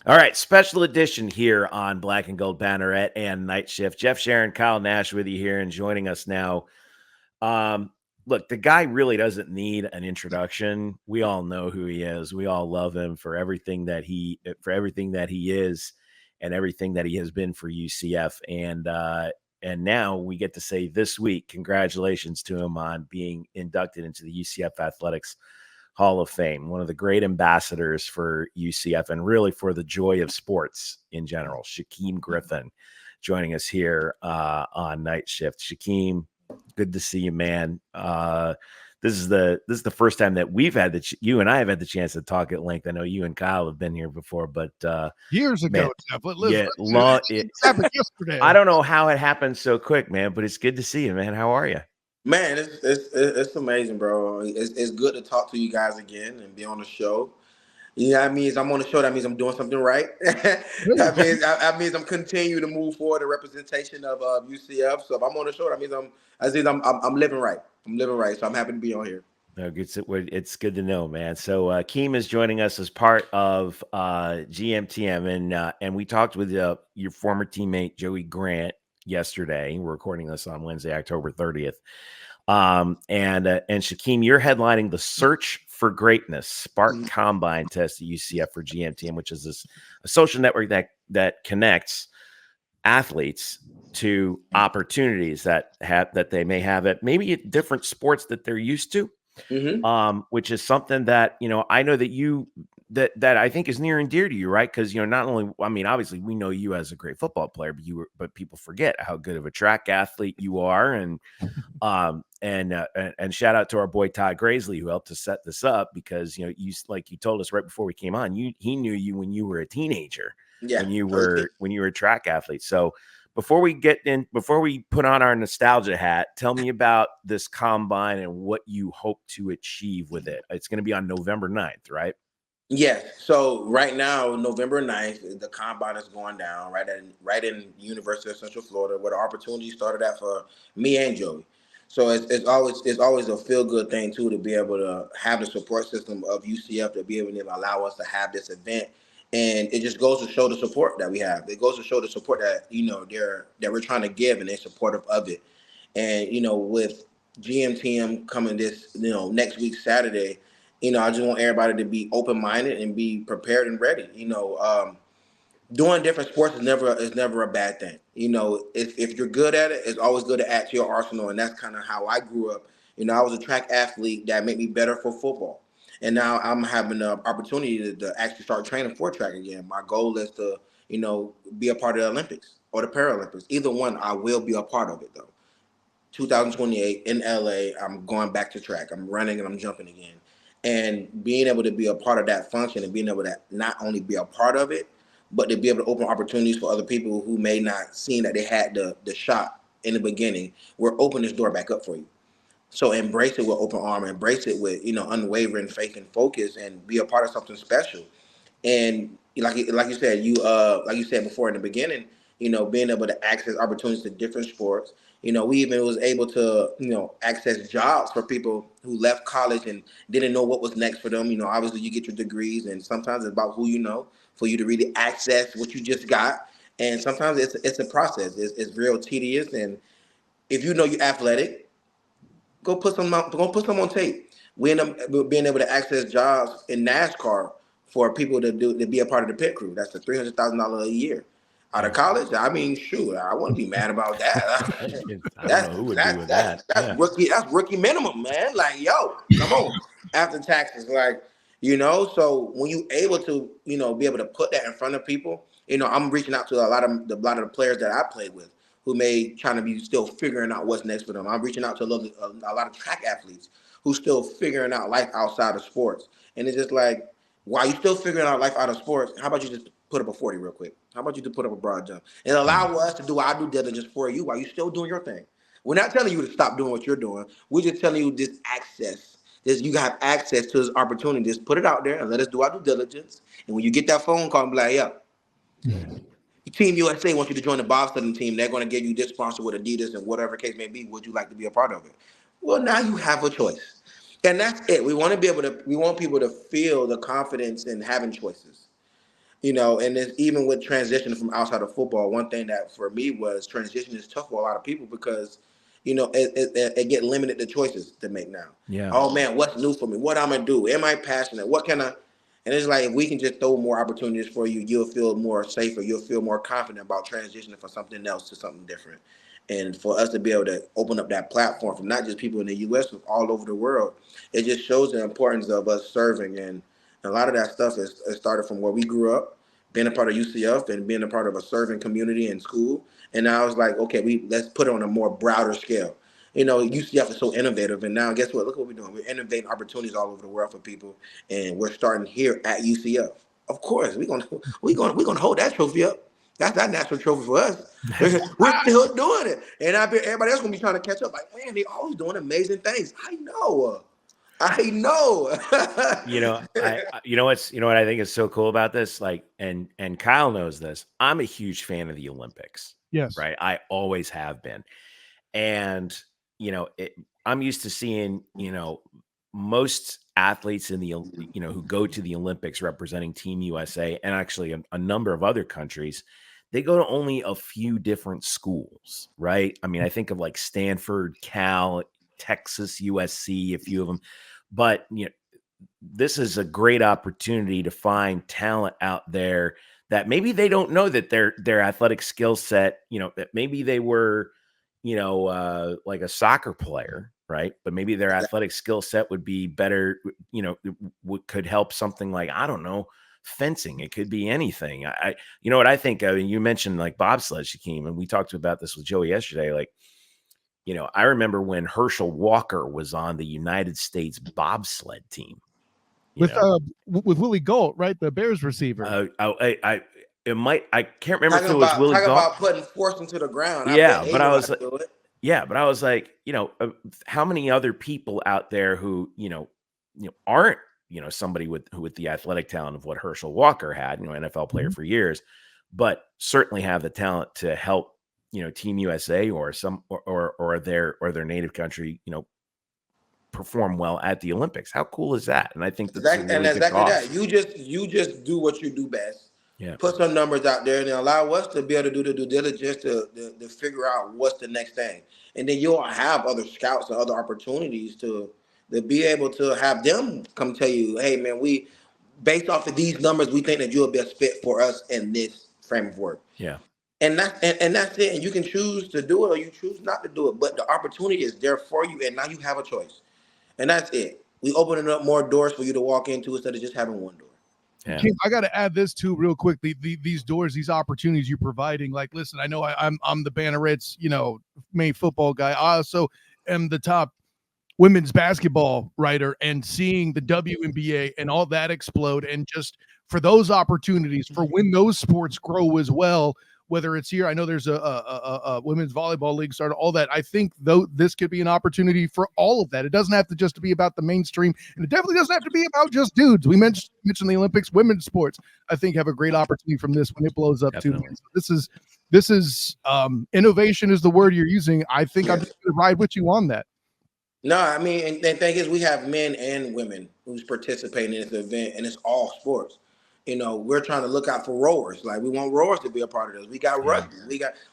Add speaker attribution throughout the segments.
Speaker 1: All right, special edition here on Black and Gold Banneret and Night Shift. Jeff, Sharon, Kyle Nash with you here and joining us now. Um, Look, the guy really doesn't need an introduction. We all know who he is. We all love him for everything that he is and everything that he has been for UCF. And now we get to say this week, congratulations to him on being inducted into the UCF Athletics Hall of Fame, one of the great ambassadors for UCF and really for the joy of sports in general. Shaquem Griffin joining us here on Night Shift. Shaquem, good to see you, man. This is the first time that you and I have had the chance to talk at length. I know you and Kyle have been here before, but
Speaker 2: years ago,
Speaker 1: man,
Speaker 2: Jeff, but
Speaker 1: yeah,
Speaker 2: it happened yesterday.
Speaker 1: I don't know how it happened so quick, man, but it's good to see you, man. How are you?
Speaker 3: Man, it's amazing, bro. It's good to talk to you guys again and be on the show. You know what I mean? I'm on the show. That means I'm doing something right. that means I'm continuing to move forward the representation of UCF. So if I'm on the show, that means I'm living right. I'm living right. So I'm happy to be on here.
Speaker 1: No, it's good to know, man. So Keem is joining us as part of GMTM, and we talked with your former teammate Joey Grant yesterday. We're recording this on Wednesday, October 30th. And Shaquem, you're headlining the Search for Greatness Spark Combine test at UCF for GMTM, which is a social network that connects athletes to opportunities that they may have at maybe at different sports that they're used to.
Speaker 3: Mm-hmm.
Speaker 1: Which is something that I know that I think is near and dear to you, right? Because not only, I mean, obviously we know you as a great football player, but people forget how good of a track athlete you are, and shout out to our boy Todd Graisley who helped to set this up because you told us right before we came on, he knew you when you were a teenager,
Speaker 3: Yeah.
Speaker 1: when you were a track athlete. So before we put on our nostalgia hat, tell me about this combine and what you hope to achieve with it. It's going to be on November 9th, right?
Speaker 3: Yeah. So right now, November 9th, the combine is going down right in University of Central Florida, where the opportunity started at for me and Joey. So it's always a feel good thing too to be able to have the support system of UCF to be able to allow us to have this event. And it just goes to show the support that we have. It goes to show the support that we're trying to give, and they're supportive of it. And with GMTM coming this next week Saturday, I just want everybody to be open minded and be prepared and ready. Doing different sports is never a bad thing. If you're good at it, it's always good to add to your arsenal, and that's kind of how I grew up. I was a track athlete that made me better for football, and now I'm having the opportunity to actually start training for track again. My goal is to be a part of the Olympics or the Paralympics. Either one, I will be a part of it though. 2028 in LA, I'm going back to track. I'm running and I'm jumping again. And being able to be a part of that function and being able to not only be a part of it, but to be able to open opportunities for other people who may not seen that they had the shot in the beginning, we're open this door back up for you. So embrace it with open arm, embrace it with unwavering faith and focus, and be a part of something special. And like you said, like you said before in the beginning, being able to access opportunities to different sports. We even was able to access jobs for people who left college and didn't know what was next for them. Obviously you get your degrees, and sometimes it's about who you know for you to really access what you just got. And sometimes it's a process. It's real tedious. And if you're athletic, go put some on tape. We end up being able to access jobs in NASCAR for people to be a part of the pit crew. That's a $300,000 a year. Out of college, I mean, shoot, I wouldn't be mad about that.
Speaker 1: I don't
Speaker 3: that's
Speaker 1: know who would be
Speaker 3: that's
Speaker 1: with
Speaker 3: that's
Speaker 1: that.
Speaker 3: that's
Speaker 1: Yeah.
Speaker 3: rookie that's rookie minimum, man. Like, yo, come on. After taxes, like, so when you able to, be able to put that in front of people, I'm reaching out to a lot of the players that I played with who may trying to be still figuring out what's next for them. I'm reaching out to a lot of track athletes who still figuring out life outside of sports. And it's just like, while you still figuring out life out of sports, how about you just put up a 40 real quick? How about you just put up a broad jump and allow us to do our due diligence for you while you still doing your thing? We're not telling you to stop doing what you're doing. We're just telling you this access. You have access to this opportunity. Just put it out there and let us do our due diligence. And when you get that phone call, be like, yeah, Team USA wants you to join the bobsledding team. They're going to give you this sponsor with Adidas and whatever case may be. Would you like to be a part of it? Well, now you have a choice, and that's it. We want people to feel the confidence in having choices. And it's, even with transitioning from outside of football, one thing that for me was transition is tough for a lot of people because, it get limited to choices to make now.
Speaker 1: Yeah.
Speaker 3: Oh man, what's new for me? What I'm gonna do? Am I passionate? What can I? And it's like if we can just throw more opportunities for you, you'll feel more safer. You'll feel more confident about transitioning from something else to something different. And for us to be able to open up that platform from not just people in the U.S. but all over the world, it just shows the importance of us serving. And a lot of that stuff is started from where we grew up, being a part of UCF and being a part of a serving community in school. And now I was like, okay, let's put it on a more broader scale. UCF is so innovative, and now guess what? Look what we're doing. We're innovating opportunities all over the world for people, and we're starting here at UCF. Of course, we're gonna hold that trophy up. That's that national trophy for us. We're still doing it, and I bet everybody else gonna be trying to catch up. Like, man, they always doing amazing things. I know.
Speaker 1: You know what I think is so cool about this? Like, and Kyle knows this. I'm a huge fan of the Olympics.
Speaker 2: Yes.
Speaker 1: Right. I always have been. And, I'm used to seeing, most athletes in the, who go to the Olympics representing Team USA and actually a number of other countries, they go to only a few different schools, right? I mean, I think of like Stanford, Cal, Texas, USC, a few of them. But, this is a great opportunity to find talent out there that maybe they don't know that their athletic skill set, that maybe they were, like a soccer player, right? But maybe their athletic skill set would be better, could help something like, I don't know, fencing. It could be anything. You know what I think of, and you mentioned like bobsled, Shaquem, and we talked about this with Joey yesterday. Like, I remember when Herschel Walker was on the United States bobsled team.
Speaker 2: With Willie Gault, right? The Bears receiver.
Speaker 1: I can't remember if it was Willie Gault.
Speaker 3: About putting force into the ground.
Speaker 1: But I was like, how many other people out there who, aren't, somebody with the athletic talent of what Herschel Walker had, NFL player for years, but certainly have the talent to help, Team USA or their native country, perform well at the Olympics. How cool is that? And I think that's
Speaker 3: exactly that. You just do what you do best.
Speaker 1: Yeah.
Speaker 3: Put some numbers out there and allow us to be able to do the due diligence to figure out what's the next thing. And then you'll have other scouts and other opportunities to be able to have them come tell you, hey man, we based off of these numbers, we think that you're the best fit for us in this frame of work.
Speaker 1: Yeah.
Speaker 3: And that's it. And you can choose to do it or you choose not to do it. But the opportunity is there for you, and now you have a choice. And that's it. We opening up more doors for you to walk into instead of just having one door.
Speaker 2: Yeah. Kim, I got to add this too, real quick. These doors, these opportunities you're providing. Like, listen, I know I'm the Bannerets, main football guy. I also am the top women's basketball writer, and seeing the WNBA and all that explode, and just for those opportunities for when those sports grow as well. Whether it's here, I know there's a women's volleyball league started, all that. I think though this could be an opportunity for all of that. It doesn't have to just be about the mainstream, and it definitely doesn't have to be about just dudes. We mentioned the Olympics, women's sports, I think have a great opportunity from this when it blows up too. So this is innovation is the word you're using. I think I'm just going to ride with you on that.
Speaker 3: No, I mean, and the thing is, we have men and women who's participating in this event, and it's all sports. We're trying to look out for rowers. Like, we want rowers to be a part of this. We got rugby.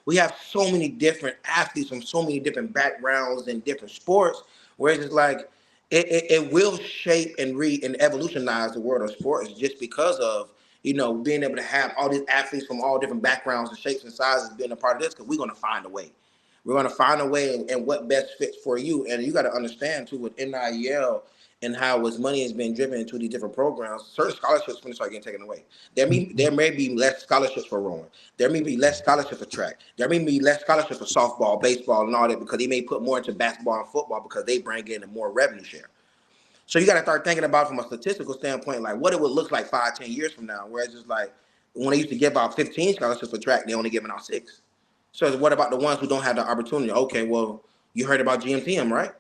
Speaker 3: We have so many different athletes from so many different backgrounds and different sports. Whereas it's like it will shape and evolutionize the world of sports just because of being able to have all these athletes from all different backgrounds and shapes and sizes being a part of this. Because we're going to find a way. We're going to find a way and what best fits for you. And you got to understand too with NIL. And how its money has been driven into these different programs, certain scholarships going to start getting taken away. There may be less scholarships for rowing. There may be less scholarships for track. There may be less scholarships for softball, baseball, and all that because they may put more into basketball and football because they bring in a more revenue share. So you got to start thinking about from a statistical standpoint, like what it would look like 5-10 years from now. Whereas it's like when they used to give out 15 scholarships for track, they only giving out 6. So what about the ones who don't have the opportunity? Okay, well, you heard about GMTM, right?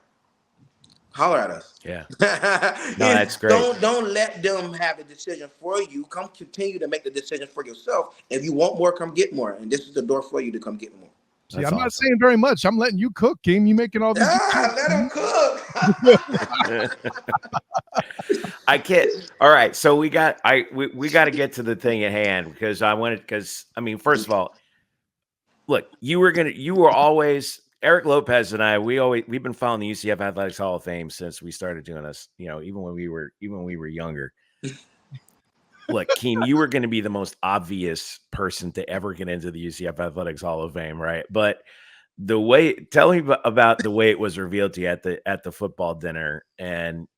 Speaker 3: Holler at us.
Speaker 1: Yeah. No, that's great.
Speaker 3: Don't let them have the decision for you. Come continue to make the decision for yourself. If you want more, come get more. And this is the door for you to come get more.
Speaker 2: See,
Speaker 1: That's
Speaker 2: I'm not
Speaker 1: awesome.
Speaker 2: saying very much. I'm letting you cook, Game. You making all these.
Speaker 3: Let him cook.
Speaker 1: I can't. All right, so we got to get to the thing at hand because I mean, first of all, look, you were always Eric Lopez and we've been following the UCF Athletics Hall of Fame since we started doing this, even when we were younger. Look, Keem, you were going to be the most obvious person to ever get into the UCF Athletics Hall of Fame, right? But tell me about the way it was revealed to you at the football dinner, and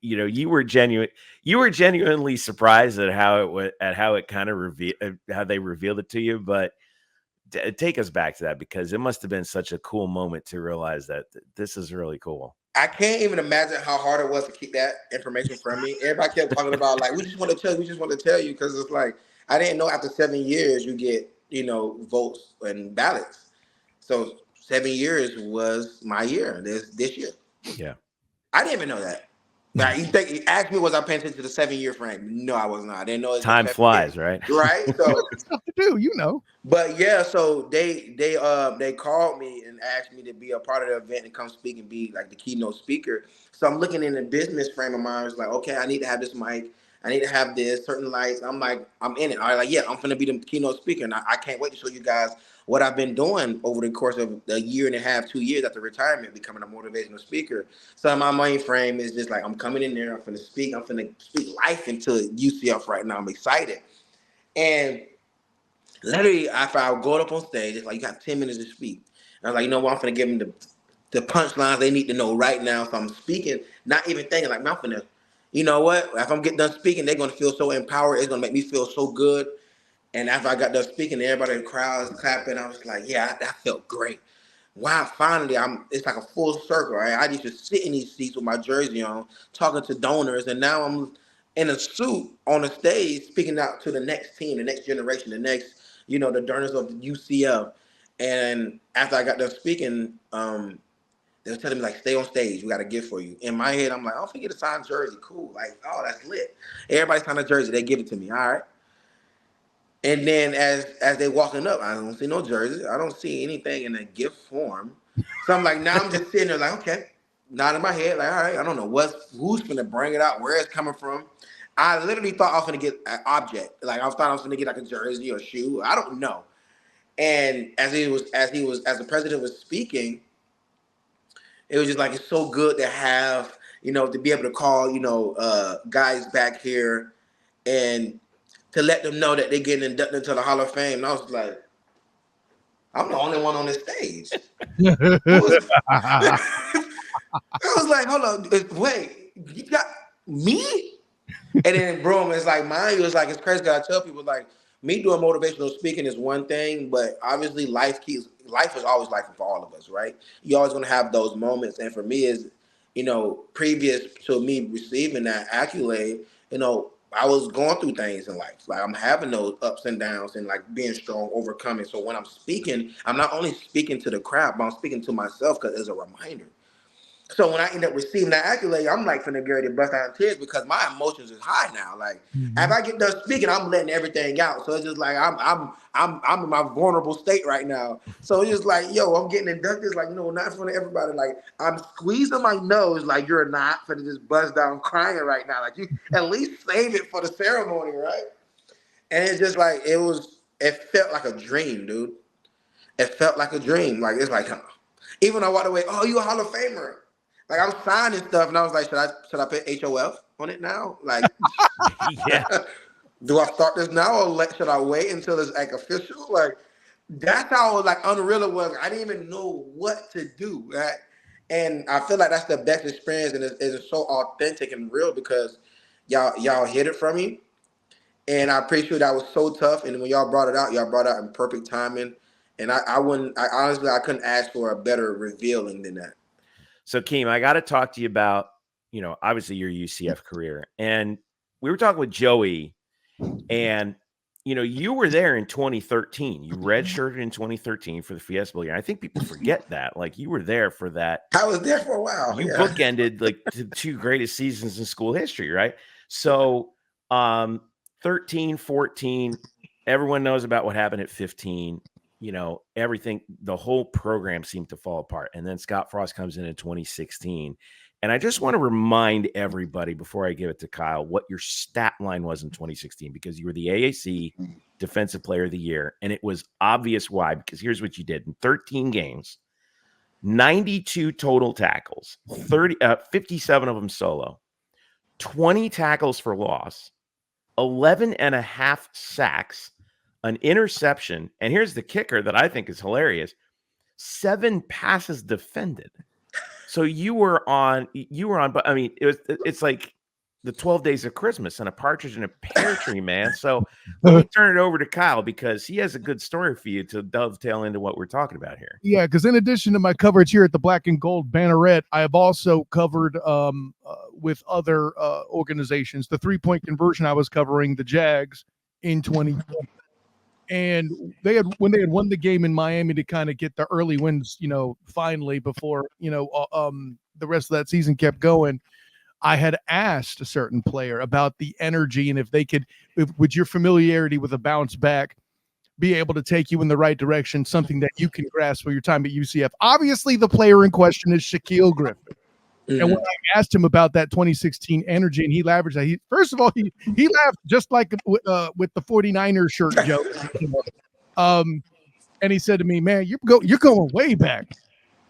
Speaker 1: you were genuinely surprised at how it kind of how they revealed it to you. But take us back to that, because it must have been such a cool moment to realize that this is really cool.
Speaker 3: I can't even imagine how hard it was to keep that information from me. Everybody kept talking about, like, we just want to tell you, because it's like, I didn't know after 7 years you get, votes and ballots. So 7 years was my year, this year.
Speaker 1: Yeah.
Speaker 3: I didn't even know that. Now, you asked me, was I paying attention to the 7-year frame? No, I was not. I didn't know it was
Speaker 1: Time
Speaker 3: 7
Speaker 1: flies,
Speaker 3: years.
Speaker 1: right?
Speaker 3: Right? So
Speaker 2: Stuff to do,
Speaker 3: But yeah, so they called me and asked me to be a part of the event and come speak and be like the keynote speaker. So I'm looking in the business frame of mind. It's like, okay, I need to have this mic. I need to have this, certain lights. I'm like, I'm in it. I'm like, yeah, I'm gonna be the keynote speaker, and I can't wait to show you guys what I've been doing over the course of a year and a half, 2 years after retirement, becoming a motivational speaker. So my mind frame is just like, I'm coming in there. I'm gonna speak. I'm gonna speak life into UCF right now. I'm excited, and literally, after I go up on stage, it's like, you got 10 minutes to speak. And I was like, you know what? I'm going to give them the punchlines they need to know right now. So I'm speaking, not even thinking, like, I'm going to, you know what? If I'm getting done speaking, they're going to feel so empowered. It's going to make me feel so good. And after I got done speaking, everybody in the crowd was clapping. I was like, yeah, that felt great. Wow, finally, it's like a full circle, right? I used to sit in these seats with my jersey on, talking to donors, and now I'm in a suit on the stage speaking out to the next team, the next generation, the next, the donors of the UCF. And after I got done speaking, they were telling me, like, stay on stage. We got a gift for you. In my head, I'm like, oh, forget a signed jersey. Cool. Like, oh, that's lit. Everybody signed a jersey. They give it to me. All right. And then as they walking up, I don't see no jersey. I don't see anything in a gift form. So I'm like, now I'm just sitting there like, okay, nodding my head, like, all right, I don't know who's gonna bring it out, where it's coming from. I literally thought I was gonna get an object. Like, I thought I was gonna get like a jersey or a shoe. I don't know. And as the president was speaking, it was just like, it's so good to have, to be able to call, guys back here and to let them know that they're getting inducted into the Hall of Fame. And I was like, I'm the only one on this stage. I was like, hold on, wait, you got me? And then, bro, it's like, mine was like, it's crazy because I tell people, like, me doing motivational speaking is one thing, but obviously life is always life for all of us, right? You're always gonna have those moments. And for me, is, previous to me receiving that accolade, I was going through things in life. Like, I'm having those ups and downs and like being strong, overcoming. So when I'm speaking, I'm not only speaking to the crowd, but I'm speaking to myself because it's a reminder. So when I end up receiving that accolade, I'm like finna get ready to bust out in tears because my emotions is high now. Like, if I get done speaking, I'm letting everything out. So it's just like I'm in my vulnerable state right now. So it's just like, yo, I'm getting inducted. It's like, not in front of everybody. Like, I'm squeezing my nose. Like, you're not finna just bust down crying right now. Like, you at least save it for the ceremony, right? And it's just like, it felt like a dream, dude. It felt like a dream. Like, it's like, even though I walked away, oh, you a Hall of Famer. Like, I'm signing stuff, and I was like, should I put HOF on it now? Like,
Speaker 1: Yeah.
Speaker 3: do I start this now, or should I wait until it's like official? Like, that's how like unreal it was. I didn't even know what to do, right? And I feel like that's the best experience, and it's so authentic and real because y'all hid it from me, and I appreciate that was so tough. And when y'all brought it out in perfect timing. And I honestly, I couldn't ask for a better revealing than that.
Speaker 1: So, Keem, I got to talk to you about, obviously your UCF career. And we were talking with Joey, and, you were there in 2013. You redshirted in 2013 for the Fiesta Bowl year. I think people forget that. Like, you were there for that.
Speaker 3: I was there for a while.
Speaker 1: You bookended like the two greatest seasons in school history, right? So, 13, 14, everyone knows about what happened at 15. everything, the whole program seemed to fall apart. And then Scott Frost comes in 2016. And I just want to remind everybody before I give it to Kyle what your stat line was in 2016, because you were the AAC Defensive Player of the Year. And it was obvious why, because here's what you did in 13 games, 92 total tackles, 57 of them solo, 20 tackles for loss, 11 and a half sacks, an interception. And here's the kicker that I think is hilarious: 7 passes defended. So you were on, but I mean, it's like the 12 days of Christmas and a partridge in a pear tree, man. So let me turn it over to Kyle, because he has a good story for you to dovetail into what we're talking about here.
Speaker 2: Yeah, because in addition to my coverage here at the Black and Gold Banneret, I have also covered with other organizations. The 3-point conversion, I was covering the Jags in 2020. And when they had won the game in Miami to kind of get the early wins, finally before, the rest of that season kept going, I had asked a certain player about the energy and if they could, with your familiarity with a bounce back, be able to take you in the right direction, something that you can grasp for your time at UCF. Obviously, the player in question is Shaquem Griffin. Mm-hmm. And when I asked him about that 2016 energy, and he laughed, first of all, he laughed just like with the 49ers shirt joke. And he said to me, "Man, you're going way back,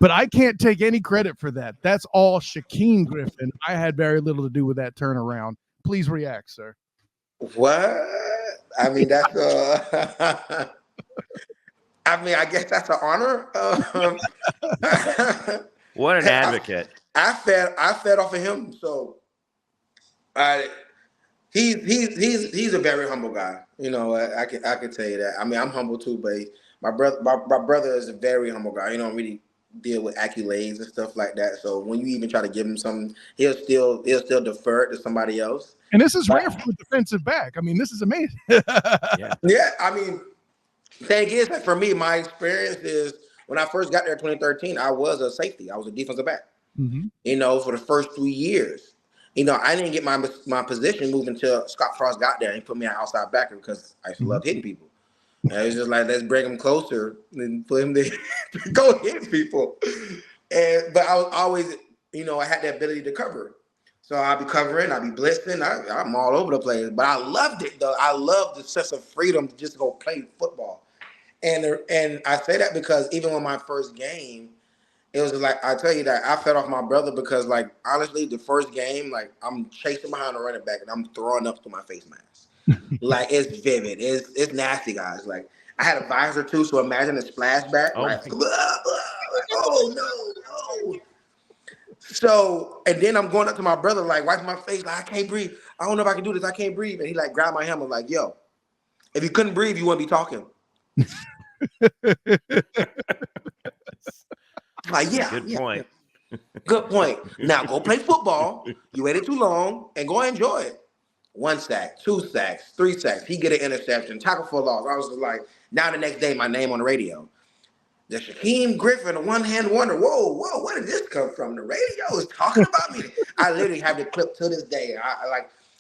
Speaker 2: but I can't take any credit for that. That's all Shaquem Griffin. I had very little to do with that turnaround." Please react, sir.
Speaker 3: What? I mean, that's I guess that's an honor.
Speaker 1: What an advocate.
Speaker 3: I fed off of him, so he's a very humble guy. I can tell you that. I mean, I'm humble too, but my brother is a very humble guy. He don't really deal with accolades and stuff like that. So when you even try to give him something, he'll still defer it to somebody else.
Speaker 2: And this is rare for a defensive back. I mean, this is amazing.
Speaker 3: Yeah. I mean, thing is that for me, my experience is when I first got there in 2013, I was a safety. I was a defensive back. Mm-hmm. For the first 3 years. I didn't get my position moved until Scott Frost got there and he put me an outside backer because I used to love hitting people. And it was just like, let's bring him closer and for him to go hit people. But I was always, I had the ability to cover. So I'll be covering, I'll be blitzing, I'm all over the place. But I loved it though. I loved the sense of freedom to just go play football. And I say that because even on my first game, it was like, I tell you that I fed off my brother because, like, honestly, the first game, like, I'm chasing behind the running back and I'm throwing up to my face mask. Like, it's vivid. It's nasty, guys. Like, I had a visor, too, so imagine a splashback.
Speaker 1: Oh,
Speaker 3: like, no. So, and then I'm going up to my brother, like, wiping my face, like, I can't breathe. I don't know if I can do this. I can't breathe. And he, like, grabbed my helmet, like, yo, if you couldn't breathe, you wouldn't be talking. Like,
Speaker 1: good point.
Speaker 3: Good point. Now go play football. You waited too long and go enjoy it. 1 sack, 2 sacks, 3 sacks. He get an interception, tackle for loss. I was just like, now the next day, my name on the radio. The Shaquem Griffin, a one-hand wonder. Whoa, where did this come from? The radio is talking about me. I literally have the clip to this day.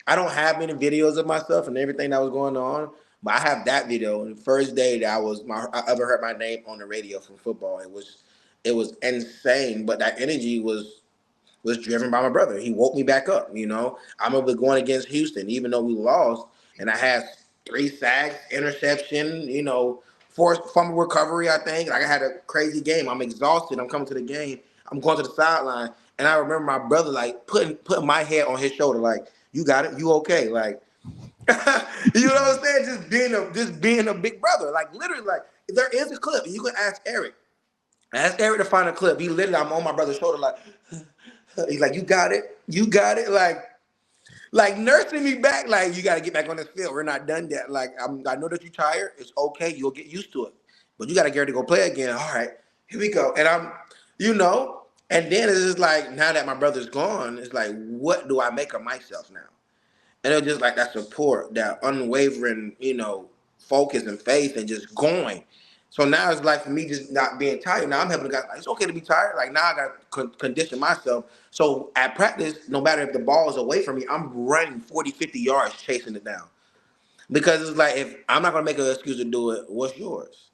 Speaker 3: I don't have many videos of myself and everything that was going on, but I have that video. And the first day that I ever heard my name on the radio from football, it was insane, but that energy was driven by my brother. He woke me back up, I remember going against Houston, even though we lost, and I had 3 sacks, interception, 4 fumble recovery, I think. Like, I had a crazy game. I'm exhausted. I'm coming to the game. I'm going to the sideline, and I remember my brother, like, putting my head on his shoulder, like, you got it? You okay? Like, you know what I'm saying? Just being a big brother. Like, literally, like, there is a clip. You can ask Eric. Ask Eric to find a clip. He literally, I'm on my brother's shoulder, like, he's like, you got it, like nursing me back, like, you got to get back on this field. We're not done yet. Like, I know that you're tired. It's okay. You'll get used to it. But you got to get ready to go play again. All right, here we go. And and then it's just like, now that my brother's gone, it's like, what do I make of myself now? And it was just like that support, that unwavering, focus and faith and just going. So now it's like for me just not being tired. Now I'm helping the guys. Like, it's okay to be tired. Like, now I got to condition myself. So at practice, no matter if the ball is away from me, I'm running 40, 50 yards chasing it down. Because it's like, if I'm not going to make an excuse to do it, what's yours?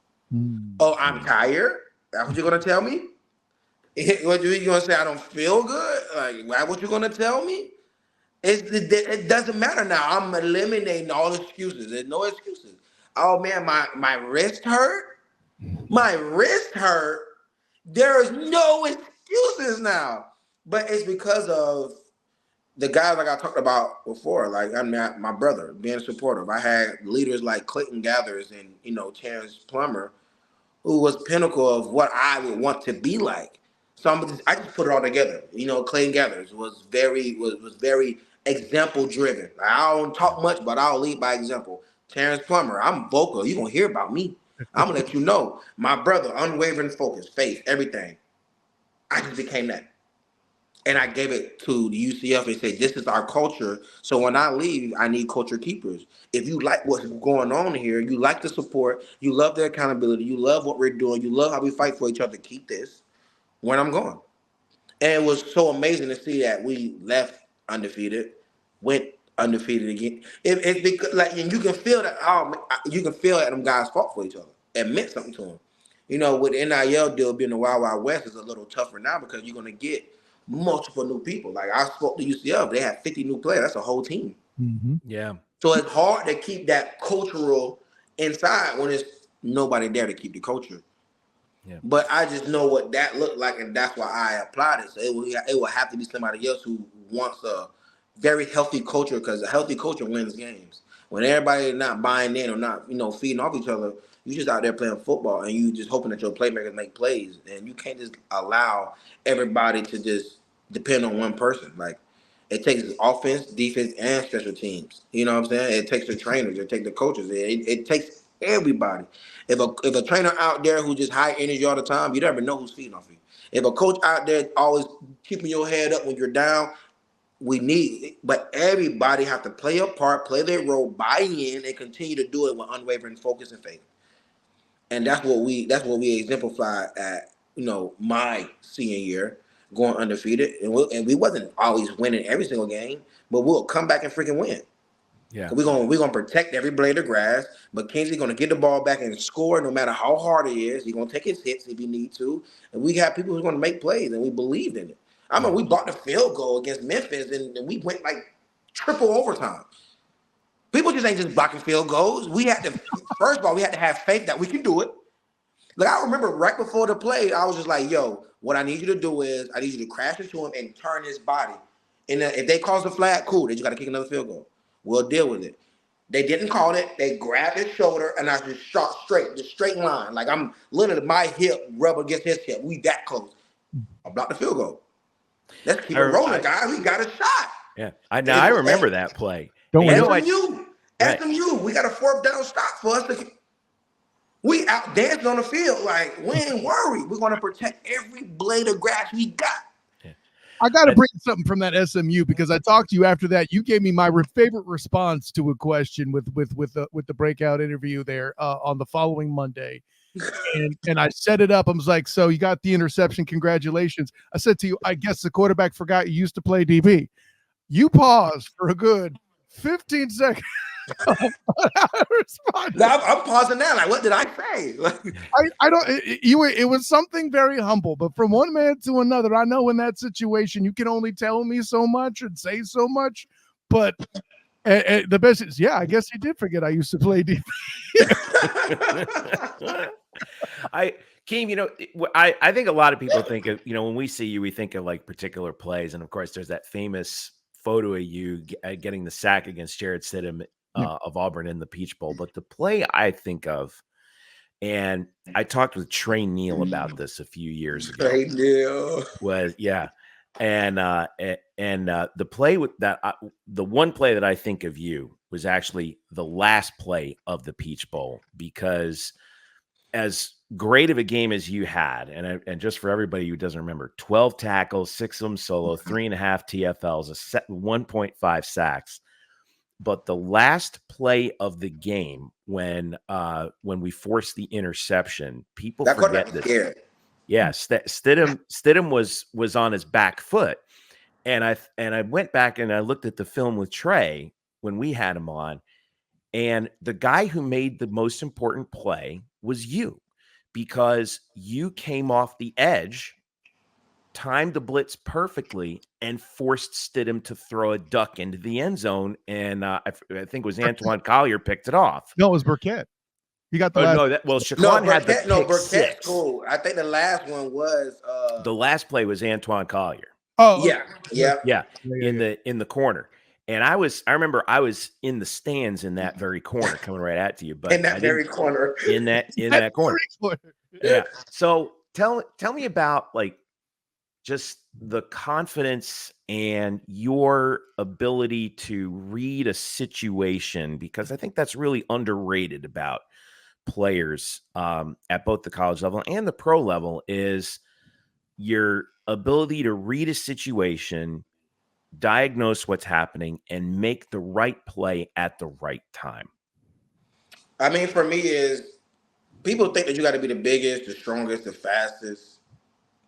Speaker 3: Oh, I'm tired? That's what you're going to tell me? What you going to say? I don't feel good? Like, why? What you going to tell me? It doesn't matter now. I'm eliminating all excuses. There's no excuses. Oh, man, my wrist hurt? My wrist hurt? There is no excuses now. But it's because of the guys like I talked about before. Like, I'm not my brother, being supportive. I had leaders like Clayton Gathers and, Terrence Plummer, who was pinnacle of what I would want to be like. So I just put it all together. Clayton Gathers was very example driven. I don't talk much, but I'll lead by example. Terrence Plummer, I'm vocal. You're gonna hear about me. I'm gonna let you know. My brother, unwavering focus, faith, everything. I just became that. And I gave it to the UCF and said, this is our culture. So when I leave, I need culture keepers. If you like what's going on here, you like the support, you love the accountability, you love what we're doing, you love how we fight for each other, keep this when I'm gone. And it was so amazing to see that we left undefeated, went undefeated again. It because and you can feel that you can feel that them guys fought for each other. It meant something to them. With the NIL deal being the Wild Wild West is a little tougher now because you're gonna get multiple new people. Like I spoke to UCF, they had 50 new players. That's a whole team.
Speaker 2: Mm-hmm.
Speaker 1: Yeah.
Speaker 3: So it's hard to keep that cultural inside when there's nobody there to keep the culture.
Speaker 1: Yeah.
Speaker 3: But I just know what that looked like, and that's why I applied it. So it will have to be somebody else who wants a very healthy culture, because a healthy culture wins games. When everybody's not buying in or not, feeding off each other, you just out there playing football and you just hoping that your playmakers make plays, and you can't just allow everybody to just depend on one person. Like it takes offense, defense, and special teams. You know what I'm saying? It takes the trainers, it takes the coaches, it takes everybody. If a trainer out there who just high energy all the time, you never know who's feeding off you. If a coach out there always keeping your head up when you're down, we need it. But everybody have to play a part, play their role, buy in, and continue to do it with unwavering focus and faith. And that's what we exemplified at my senior year, going undefeated, and we wasn't always winning every single game, but we'll come back and freaking win.
Speaker 1: Yeah.
Speaker 3: We're gonna protect every blade of grass. But Kingsley's gonna get the ball back and score no matter how hard it is. He's gonna take his hits if he need to. And we have people who's gonna make plays, and we believed in it. I mean, we bought the field goal against Memphis, and we went like triple overtime. People just ain't just blocking field goals. We had to first of all, we had to have faith that we can do it. Like I remember right before the play, I was just like, "Yo, what I need you to do is I need you to crash into him and turn his body. And if they cause a flag, cool. They just got to kick another field goal. We'll deal with it." They didn't call it. They grabbed his shoulder, and I just shot straight, the straight line. Like I'm literally my hip rub against his hip. We that close. I blocked the field goal. Let's keep it rolling, guys. We got a shot.
Speaker 1: Yeah, I remember that play.
Speaker 2: Don't
Speaker 3: SMU, we got a fourth down stop for us to. We out dancing on the field like we ain't worried. We're gonna protect every blade of grass we got.
Speaker 2: I got to bring something from that SMU because I talked to you after that. You gave me my favorite response to a question with the breakout interview there on the following Monday, and I set it up. I was like, "So you got the interception? Congratulations!" I said to you, "I guess the quarterback forgot you used to play DB." You paused for a good 15 seconds.
Speaker 3: I'm pausing now. Like, what did I say?
Speaker 2: I don't. It was something very humble, but from one man to another, I know in that situation you can only tell me so much and say so much. But the best is, yeah, I guess he did forget I used to play defense.
Speaker 1: Keem, I think a lot of people think of, when we see you, we think of like particular plays, and of course, there's that famous photo of you getting the sack against Jared Stidham of Auburn in the Peach Bowl. But the play I think of, and I talked with Trey Neal about this a few years ago.
Speaker 3: Trey Neal
Speaker 1: was and the play with that, the one play that I think of you was actually the last play of the Peach Bowl, because as great of a game as you had, and just for everybody who doesn't remember, 12 tackles, 6 of them solo, 3.5 TFLs, 1.5 sacks. But the last play of the game, when we forced the interception, people forget this.
Speaker 3: Scared.
Speaker 1: Yeah, Stidham was on his back foot, and I went back and I looked at the film with Trey when we had him on, and the guy who made the most important play was you. because you came off the edge, timed the blitz perfectly, and forced Stidham to throw a duck into the end zone. And I think it was Antoine Collier picked it off.
Speaker 2: No, it was Burkett. He got the last.
Speaker 1: No, Shaquem had the pick
Speaker 3: Burkett's
Speaker 1: six.
Speaker 3: cool. I think the last one was
Speaker 1: the last play was Antoine Collier.
Speaker 2: Oh,
Speaker 3: yeah.
Speaker 1: In the corner. And I remember I was in the stands in that very corner, coming right at you. But
Speaker 3: in that very corner.
Speaker 1: In that corner. Yeah. So tell me about like just the confidence and your ability to read a situation, because I think that's really underrated about players at both the college level and the pro level, is your ability to read a situation, diagnose what's happening, and make the right play at the right time.
Speaker 3: I mean, for me, is people think that you got to be the biggest, the strongest, the fastest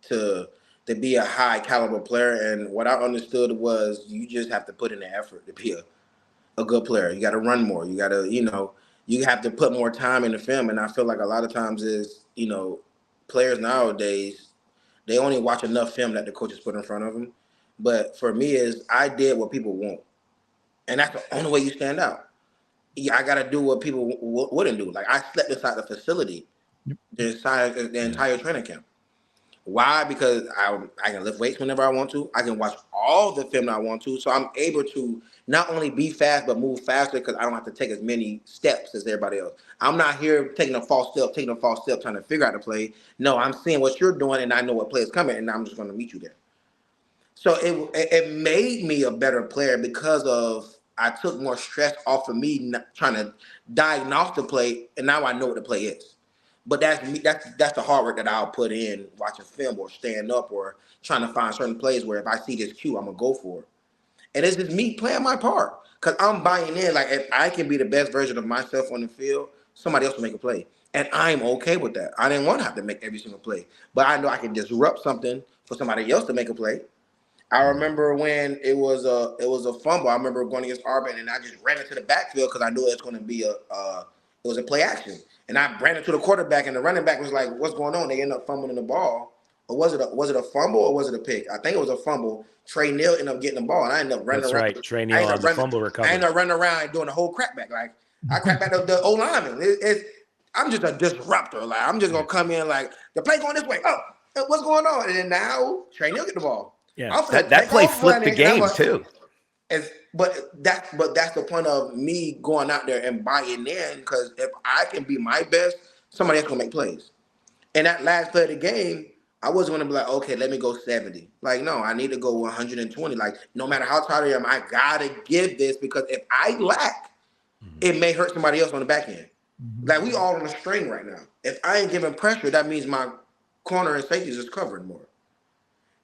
Speaker 3: to be a high caliber player. And what I understood was you just have to put in the effort to be a good player. You got to run more. You got to, you have to put more time in the film. And I feel like a lot of times players nowadays, they only watch enough film that the coaches put in front of them. But for me, is I did what people want. And that's the only way you stand out. I got to do what people wouldn't do. Like I slept inside the facility the entire training camp. Why? Because I can lift weights whenever I want to. I can watch all the film I want to. So I'm able to not only be fast, but move faster because I don't have to take as many steps as everybody else. I'm not here taking a false step, trying to figure out the play. No, I'm seeing what you're doing, and I know what play is coming, and I'm just going to meet you there. So it made me a better player because of I took more stress off of me trying to diagnose the play, and now I know what the play is. But that's me. That's the hard work that I'll put in watching film or stand up or trying to find certain plays where if I see this cue, I'm gonna go for it. And it's just me playing my part because I'm buying in. Like if I can be the best version of myself on the field, somebody else will make a play, and I'm okay with that. I didn't want to have to make every single play, but I know I can disrupt something for somebody else to make a play. I remember when it was a fumble. I remember going against Auburn, and I just ran into the backfield because I knew it was going to be it was a play action. And I ran into the quarterback, and the running back was like, "What's going on?" They ended up fumbling the ball. Or was it a fumble or was it a pick? I think it was a fumble. Trey Neal ended up getting the ball, and I ended up running around.
Speaker 1: That's right. Trey Neal on the fumble recovery.
Speaker 3: I ended up running around and doing a whole crackback. Like I crackback the O lineman. I'm just a disruptor. Like I'm just gonna come in like the play going this way. Oh, what's going on? And then now Trey Neal get the ball.
Speaker 1: Yeah, that play flipped the game too.
Speaker 3: But that's the point of me going out there and buying in, because if I can be my best, somebody else gonna make plays. And that last play of the game, I wasn't gonna be like, okay, let me go 70. Like, no, I need to go 120. Like, no matter how tired I am, I gotta give this, because if I lack, it may hurt somebody else on the back end. Like we all on a string right now. If I ain't giving pressure, that means my corner and safeties is covered more.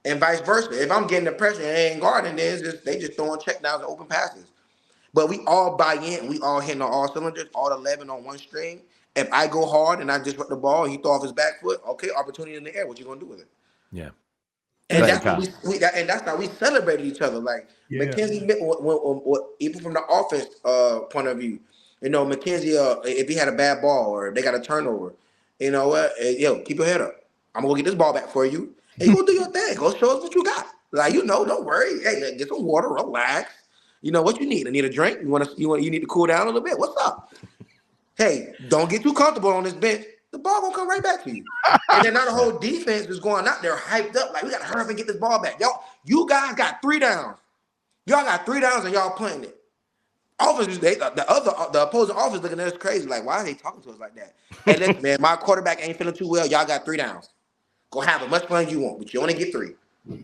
Speaker 3: And vice versa. If I'm getting the pressure and they ain't guarding, they just throwing check downs and open passes. But we all buy in. We all hitting on all cylinders, all 11 on one string. If I go hard and I disrupt the ball and he throw off his back foot, okay, opportunity in the air. What you gonna do with it?
Speaker 1: Yeah.
Speaker 3: And that's how we celebrated each other. Like Mackenzie, even from the offense point of view, Mackenzie, if he had a bad ball or if they got a turnover, you know what? Keep your head up. I'm gonna go get this ball back for you. And you go do your thing. Go show us what you got. Like, don't worry. Hey, get some water, relax. You know what you need? I need a drink. You need to cool down a little bit. What's up? Hey, don't get too comfortable on this bench. The ball gonna come right back to you. And then now the whole defense is going out there hyped up. Like, we gotta hurry up and get this ball back. You guys got 3 downs. Y'all got 3 downs and y'all playing it. Offense, the opposing offense looking at us crazy. Like, why are they talking to us like that? Hey, listen, man, my quarterback ain't feeling too well. Y'all got 3 downs. Go have as much fun as you want, but you only get 3.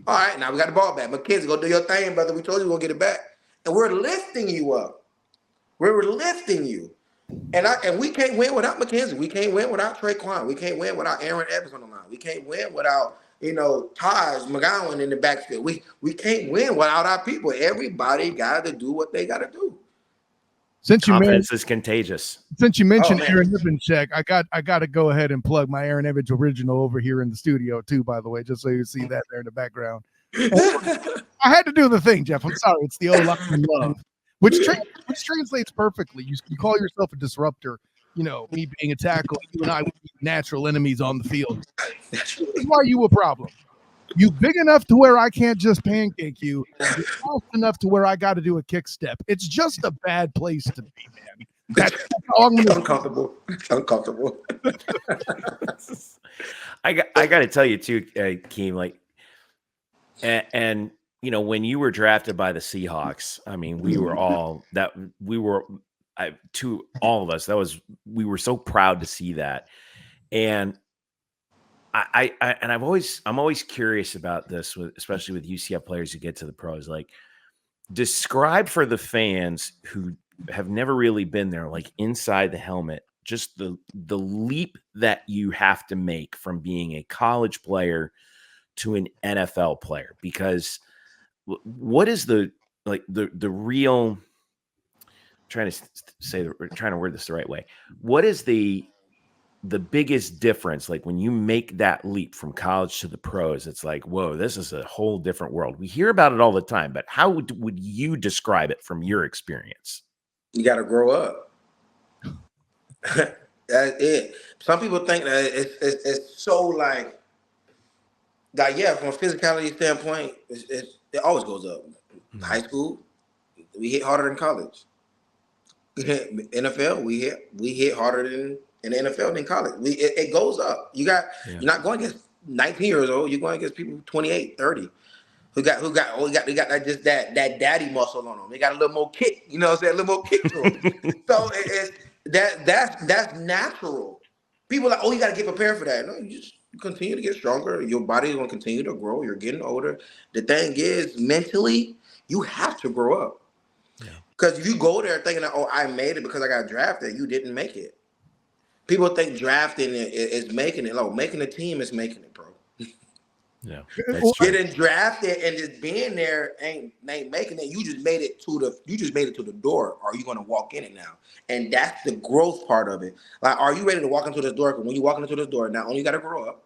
Speaker 3: All right, now we got the ball back. Mackenzie, go do your thing, brother. We told you we're going to get it back. And we're lifting you up. We're lifting you. And we can't win without Mackenzie. We can't win without Traquan. We can't win without Aaron Evans on the line. We can't win without, Taj McGowan in the backfield. We can't win without our people. Everybody got to do what they got to do.
Speaker 1: Confidence is contagious.
Speaker 2: Since you mentioned Aaron Evans, Shaq, I got to go ahead and plug my Aaron Evans original over here in the studio too, by the way, just so you see that there in the background. I had to do the thing, Jeff. I'm sorry. It's the O-line love, which translates perfectly. You call yourself a disruptor. me being a tackle, you and I would be natural enemies on the field. This is why you a problem. You big enough to where I can't just pancake you. You're fast enough to where I got to do a kick step. It's just a bad place to be, man. That's all I'm gonna
Speaker 3: Uncomfortable. Uncomfortable.
Speaker 1: I got to tell you too, Keem, like, and when you were drafted by the Seahawks, I mean, we were all to all of us, we were so proud to see that. And I'm always curious about this, especially with UCF players who get to the pros. Like, describe for the fans who have never really been there, like inside the helmet, just the leap that you have to make from being a college player to an NFL player. Because what is the real, trying to word this the right way, what is the biggest difference, like when you make that leap from college to the pros? It's like, whoa, this is a whole different world. We hear about it all the time, but how would you describe it from your experience?
Speaker 3: You got to grow up. That's it. Some people think that it's so like yeah, from a physicality standpoint, it always goes up.
Speaker 1: Mm-hmm.
Speaker 3: High school, we hit harder than college. NFL, we hit harder in the NFL than college. It goes up. You're not going against 19 years old. You're going against people 28, 30 who got that daddy muscle on them. They got a little more kick. You know what I'm saying? A little more kick to them. So that's natural. People are like, oh, you got to get prepared for that. No, you just continue to get stronger. Your body is going to continue to grow. You're getting older. The thing is, mentally, you have to grow up. Because if you go there thinking that, oh, I made it because I got drafted, you didn't make it. People think drafting is making it. Like, making a team is making it, bro.
Speaker 1: Yeah,
Speaker 3: getting drafted and just being there ain't making it. You just made it to the door. Are you going to walk in it now? And that's the growth part of it. Like, are you ready to walk into this door? Because when you walk into this door, not only you got to grow up,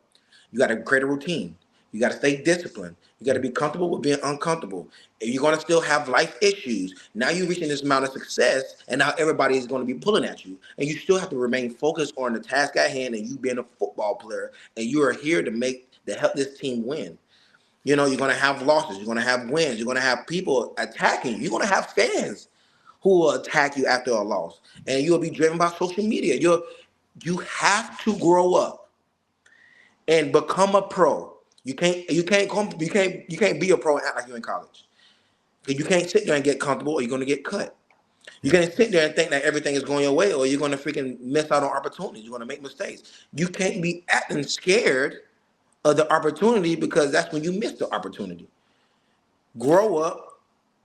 Speaker 3: you got to create a routine. You got to stay disciplined. You got to be comfortable with being uncomfortable. And you're going to still have life issues. Now you're reaching this amount of success, and now everybody is going to be pulling at you. And you still have to remain focused on the task at hand and you being a football player. And you are here to help this team win. You're going to have losses. You're going to have wins. You're going to have people attacking you. You're going to have fans who will attack you after a loss. And you'll be driven by social media. You have to grow up and become a pro. You can't be a pro and act like you're in college. You can't sit there and get comfortable or you're going to get cut. You can't sit there and think that everything is going your way or you're going to freaking miss out on opportunities. You're going to make mistakes. You can't be acting scared of the opportunity because that's when you miss the opportunity. Grow up,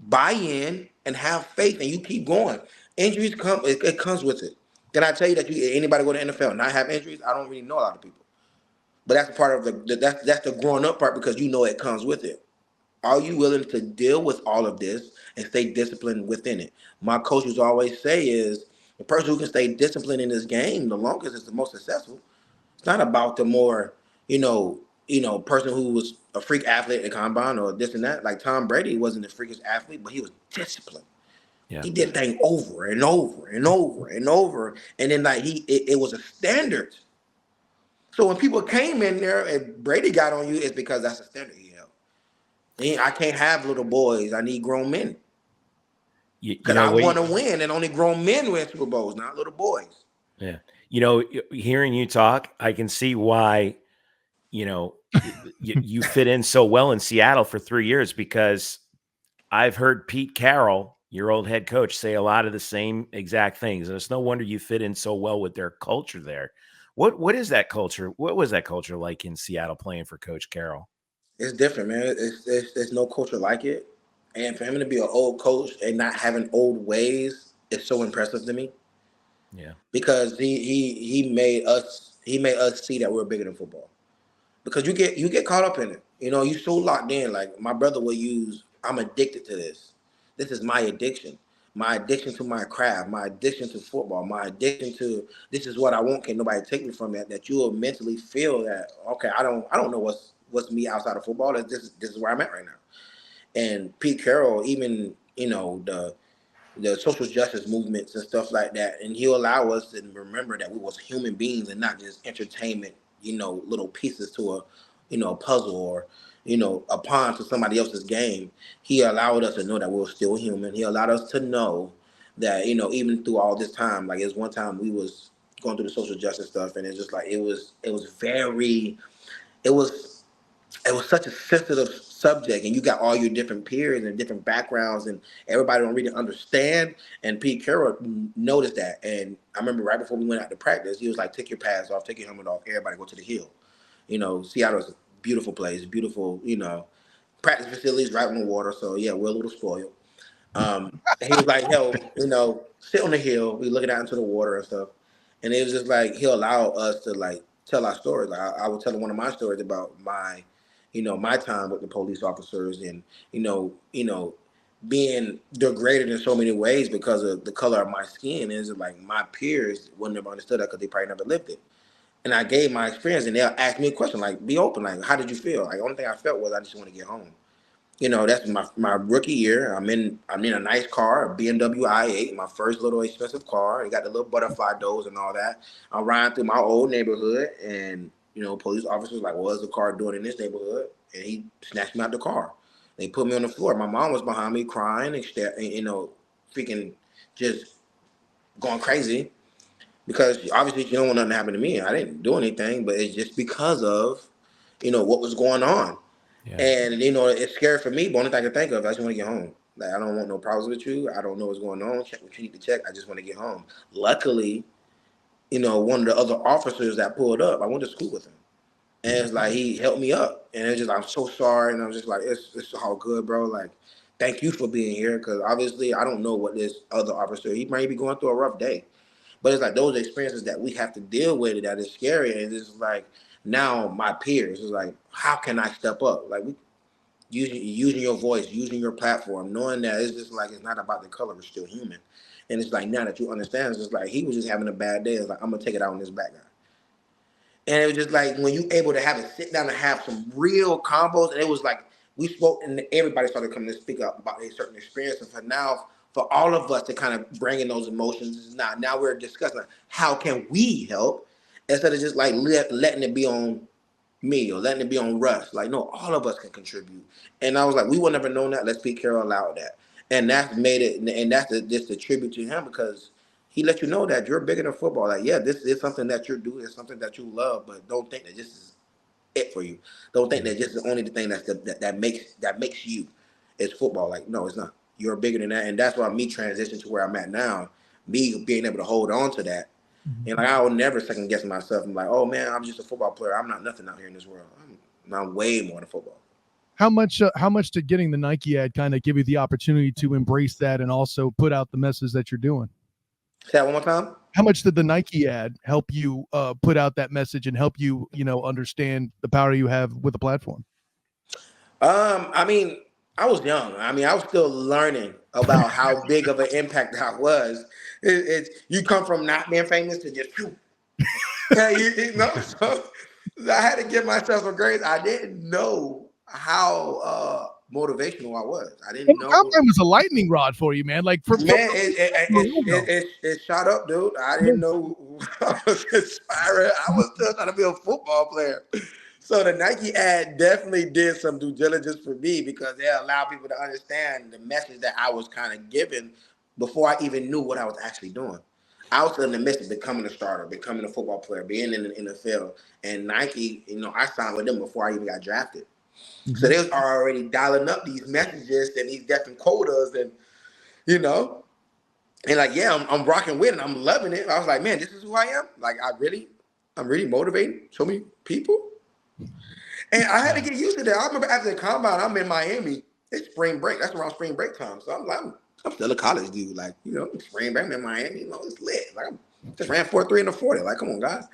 Speaker 3: buy in, and have faith, and you keep going. Injuries come; it comes with it. Can I tell you that anybody go to NFL and not have injuries? I don't really know a lot of people, but that's part of that's the growing up part because you know it comes with it. Are you willing to deal with all of this and stay disciplined within it? My coaches always say is the person who can stay disciplined in this game the longest is the most successful. It's not about the more, person who was a freak athlete at the combine or this and that. Like Tom Brady wasn't a freakish athlete, but he was disciplined. Yeah. He did things over and over and over and over. And then it was a standard. So when people came in there and Brady got on you, it's because that's a standard he held. I can't have little boys. I need grown men. Because I want to win, and only grown men win Super Bowls, not little boys.
Speaker 1: Yeah. Hearing you talk, I can see why, you fit in so well in Seattle for 3 years, because I've heard Pete Carroll, your old head coach, say a lot of the same exact things. And it's no wonder you fit in so well with their culture there. What is that culture? What was that culture like in Seattle playing for Coach Carroll?
Speaker 3: It's different, man. There's no culture like it. And for him to be an old coach and not having old ways is so impressive to me.
Speaker 1: Yeah.
Speaker 3: Because he made us see that we're bigger than football. Because you get caught up in it. You so locked in. Like my brother will use, I'm addicted to this. This is my addiction. My addiction to my craft, my addiction to football, my addiction to this is what I want. Can nobody take me from that? That you will mentally feel that, okay, I don't know what's me outside of football. This is where I'm at right now. And Pete Carroll, even the the social justice movements and stuff like that, and he'll allow us to remember that we was human beings and not just entertainment, little pieces to a puzzle or a pawn to somebody else's game. He allowed us to know that we were still human. He allowed us to know that even through all this time, like, it was one time we was going through the social justice stuff, and it's just like it was such a sensitive subject, and you got all your different peers and different backgrounds, and everybody don't really understand. And Pete Carroll noticed that, and I remember right before we went out to practice, he was like, "Take your pads off, take your helmet off. Everybody go to the hill." Seattle's a beautiful place, beautiful, practice facilities right on the water. So yeah, we're a little spoiled. He was like, "Yo, sit on the hill." We looking out into the water and stuff, and it was just like he'll allow us to like tell our stories. Like I was telling one of my stories about my time with the police officers, and being degraded in so many ways because of the color of my skin. Is like my peers wouldn't have understood that because they probably never lived it. And I gave my experience, and they'll ask me a question like, "Be open. Like, how did you feel?" Like, the only thing I felt was I just want to get home. That's my rookie year. I'm in a nice car, a BMW i8, my first little expensive car. It got the little butterfly doors and all that. I'm riding through my old neighborhood, and police officers like, "What is the car doing in this neighborhood?" And he snatched me out the car. They put me on the floor. My mom was behind me crying and freaking just going crazy because obviously she don't want nothing to happen to me. I didn't do anything, but it's just because of what was going on.
Speaker 1: Yeah.
Speaker 3: And it's scary for me, but only thing I can think of, I just want to get home. Like, I don't want no problems with you. I don't know what's going on. Check what you need to check. I just want to get home. Luckily, one of the other officers that pulled up, I went to school with him. And it's like he helped me up. And it's just, I'm so sorry. And I'm just like, it's all good, bro. Like, thank you for being here. Because obviously I don't know what this other officer, he might be going through a rough day. But it's like those experiences that we have to deal with that is scary. And it's like, now my peers is like, how can I step up? Like, using your voice, using your platform, knowing that it's just like, it's not about the color, we're still human. And it's like, now that you understand, it's just like he was just having a bad day. It's like, I'm gonna take it out on this black guy. And it was just like when you able to have a sit down and have some real combos, and it was like we spoke and everybody started coming to speak up about a certain experience. And for all of us to kind of bring in those emotions, now we're discussing how can we help instead of just like letting it be on me or letting it be on Russ. Like, no, all of us can contribute. And I was like, we would never known that. Let's Pete Carroll allowed that. And that's made it, and that's just a tribute to him because he let you know that you're bigger than football. Like, yeah, this is something that you're doing, it's something that you love, but don't think that this is it for you. Don't think that this is only the thing that makes you. It's football. Like, no, it's not. You're bigger than that. And that's why me transition to where I'm at now, me being able to hold on to that. And like, I will never second guess myself. I'm like, oh man, I'm just a football player. I'm not nothing out here in this world. I'm way more than football.
Speaker 2: How much did getting the Nike ad kind of give you the opportunity to embrace that and also put out the message that you're doing?
Speaker 3: Say that one more time.
Speaker 2: How much did the Nike ad help you put out that message and help you, understand the power you have with the platform?
Speaker 3: I mean, I was young. I mean, I was still learning about how big of an impact I was. You come from not being famous to just, so I had to give myself a grace. I didn't know how motivational I was. I didn't know.
Speaker 2: Combine was a lightning rod for you, man. Like,
Speaker 3: it shot up, dude. I didn't know I was inspiring. I was still trying to be a football player. So the Nike ad definitely did some due diligence for me because they allowed people to understand the message that I was kind of giving before I even knew what I was actually doing. I was in the midst of becoming a starter, becoming a football player, being in the NFL. And Nike, I signed with them before I even got drafted. Mm-hmm. So they was already dialing up these messages and these different quotas and, and like, yeah, I'm rocking with it. I'm loving it. I was like, man, this is who I am. Like, I'm really motivating so many people. And I had to get used to that. I remember after the combine, I'm in Miami. It's spring break. That's around spring break time. So I'm still a college dude. Like, spring break, I'm in Miami. It's lit. Like, I just ran 4.3 in the 40. Like, come on, guys.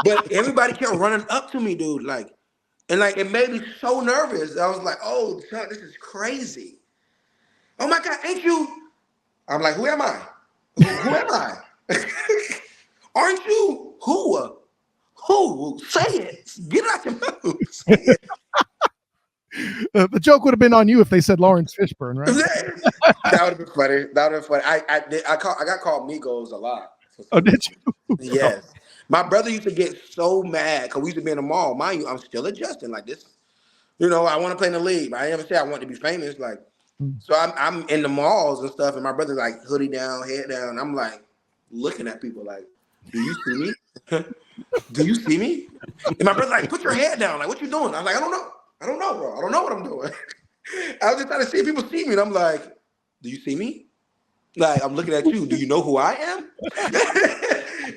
Speaker 3: But everybody kept running up to me, dude. Like, and like, it made me so nervous. I was like, oh, son, this is crazy. Oh my God, ain't you? I'm like, who am I? Who am I? Aren't you? Who? Say it. Get it out your mouth. Say it.
Speaker 2: The joke would have been on you if they said Lawrence Fishburne, right?
Speaker 3: That would have been funny. That would have been funny. I got called Migos a lot.
Speaker 2: Oh, did you?
Speaker 3: Yes. My brother used to get so mad because we used to be in the mall. Mind you, I'm still adjusting like this. I want to play in the league. But I never say I want to be famous. Like, so I'm in the malls and stuff, and my brother's like hoodie down, head down. I'm like looking at people like, do you see me? Do you see me? And my brother's like, put your head down. Like, what you doing? I'm like, I don't know. I don't know, bro. I don't know what I'm doing. I was just trying to see if people see me. And I'm like, do you see me? Like, I'm looking at you. Do you know who I am?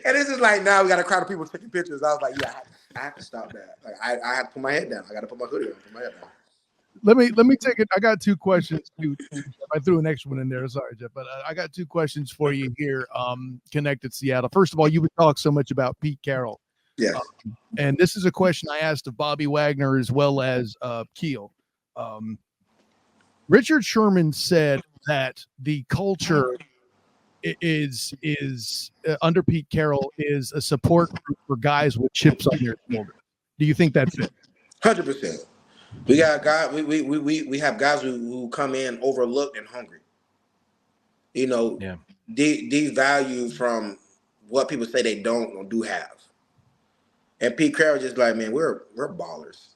Speaker 3: And it's just like, now we got a crowd of people taking pictures. I was like, yeah, I have to stop that. Like, I have to put my head down. I got to put my hoodie on, put my head down.
Speaker 2: Let me take it. I got two questions. I threw an extra one in there. Sorry, Jeff, but I got two questions for you here. Connected Seattle. First of all, you would talk so much about Pete Carroll.
Speaker 3: Yes.
Speaker 2: And this is a question I asked of Bobby Wagner as well as Keel. Richard Sherman said that the culture is under Pete Carroll is a support group for guys with chips on their shoulder. Do you think that's it?
Speaker 3: 100%. We got guys. We have guys who come in overlooked and hungry. Devalued from what people say they don't or do have. And Pete Carroll just like, man, we're ballers.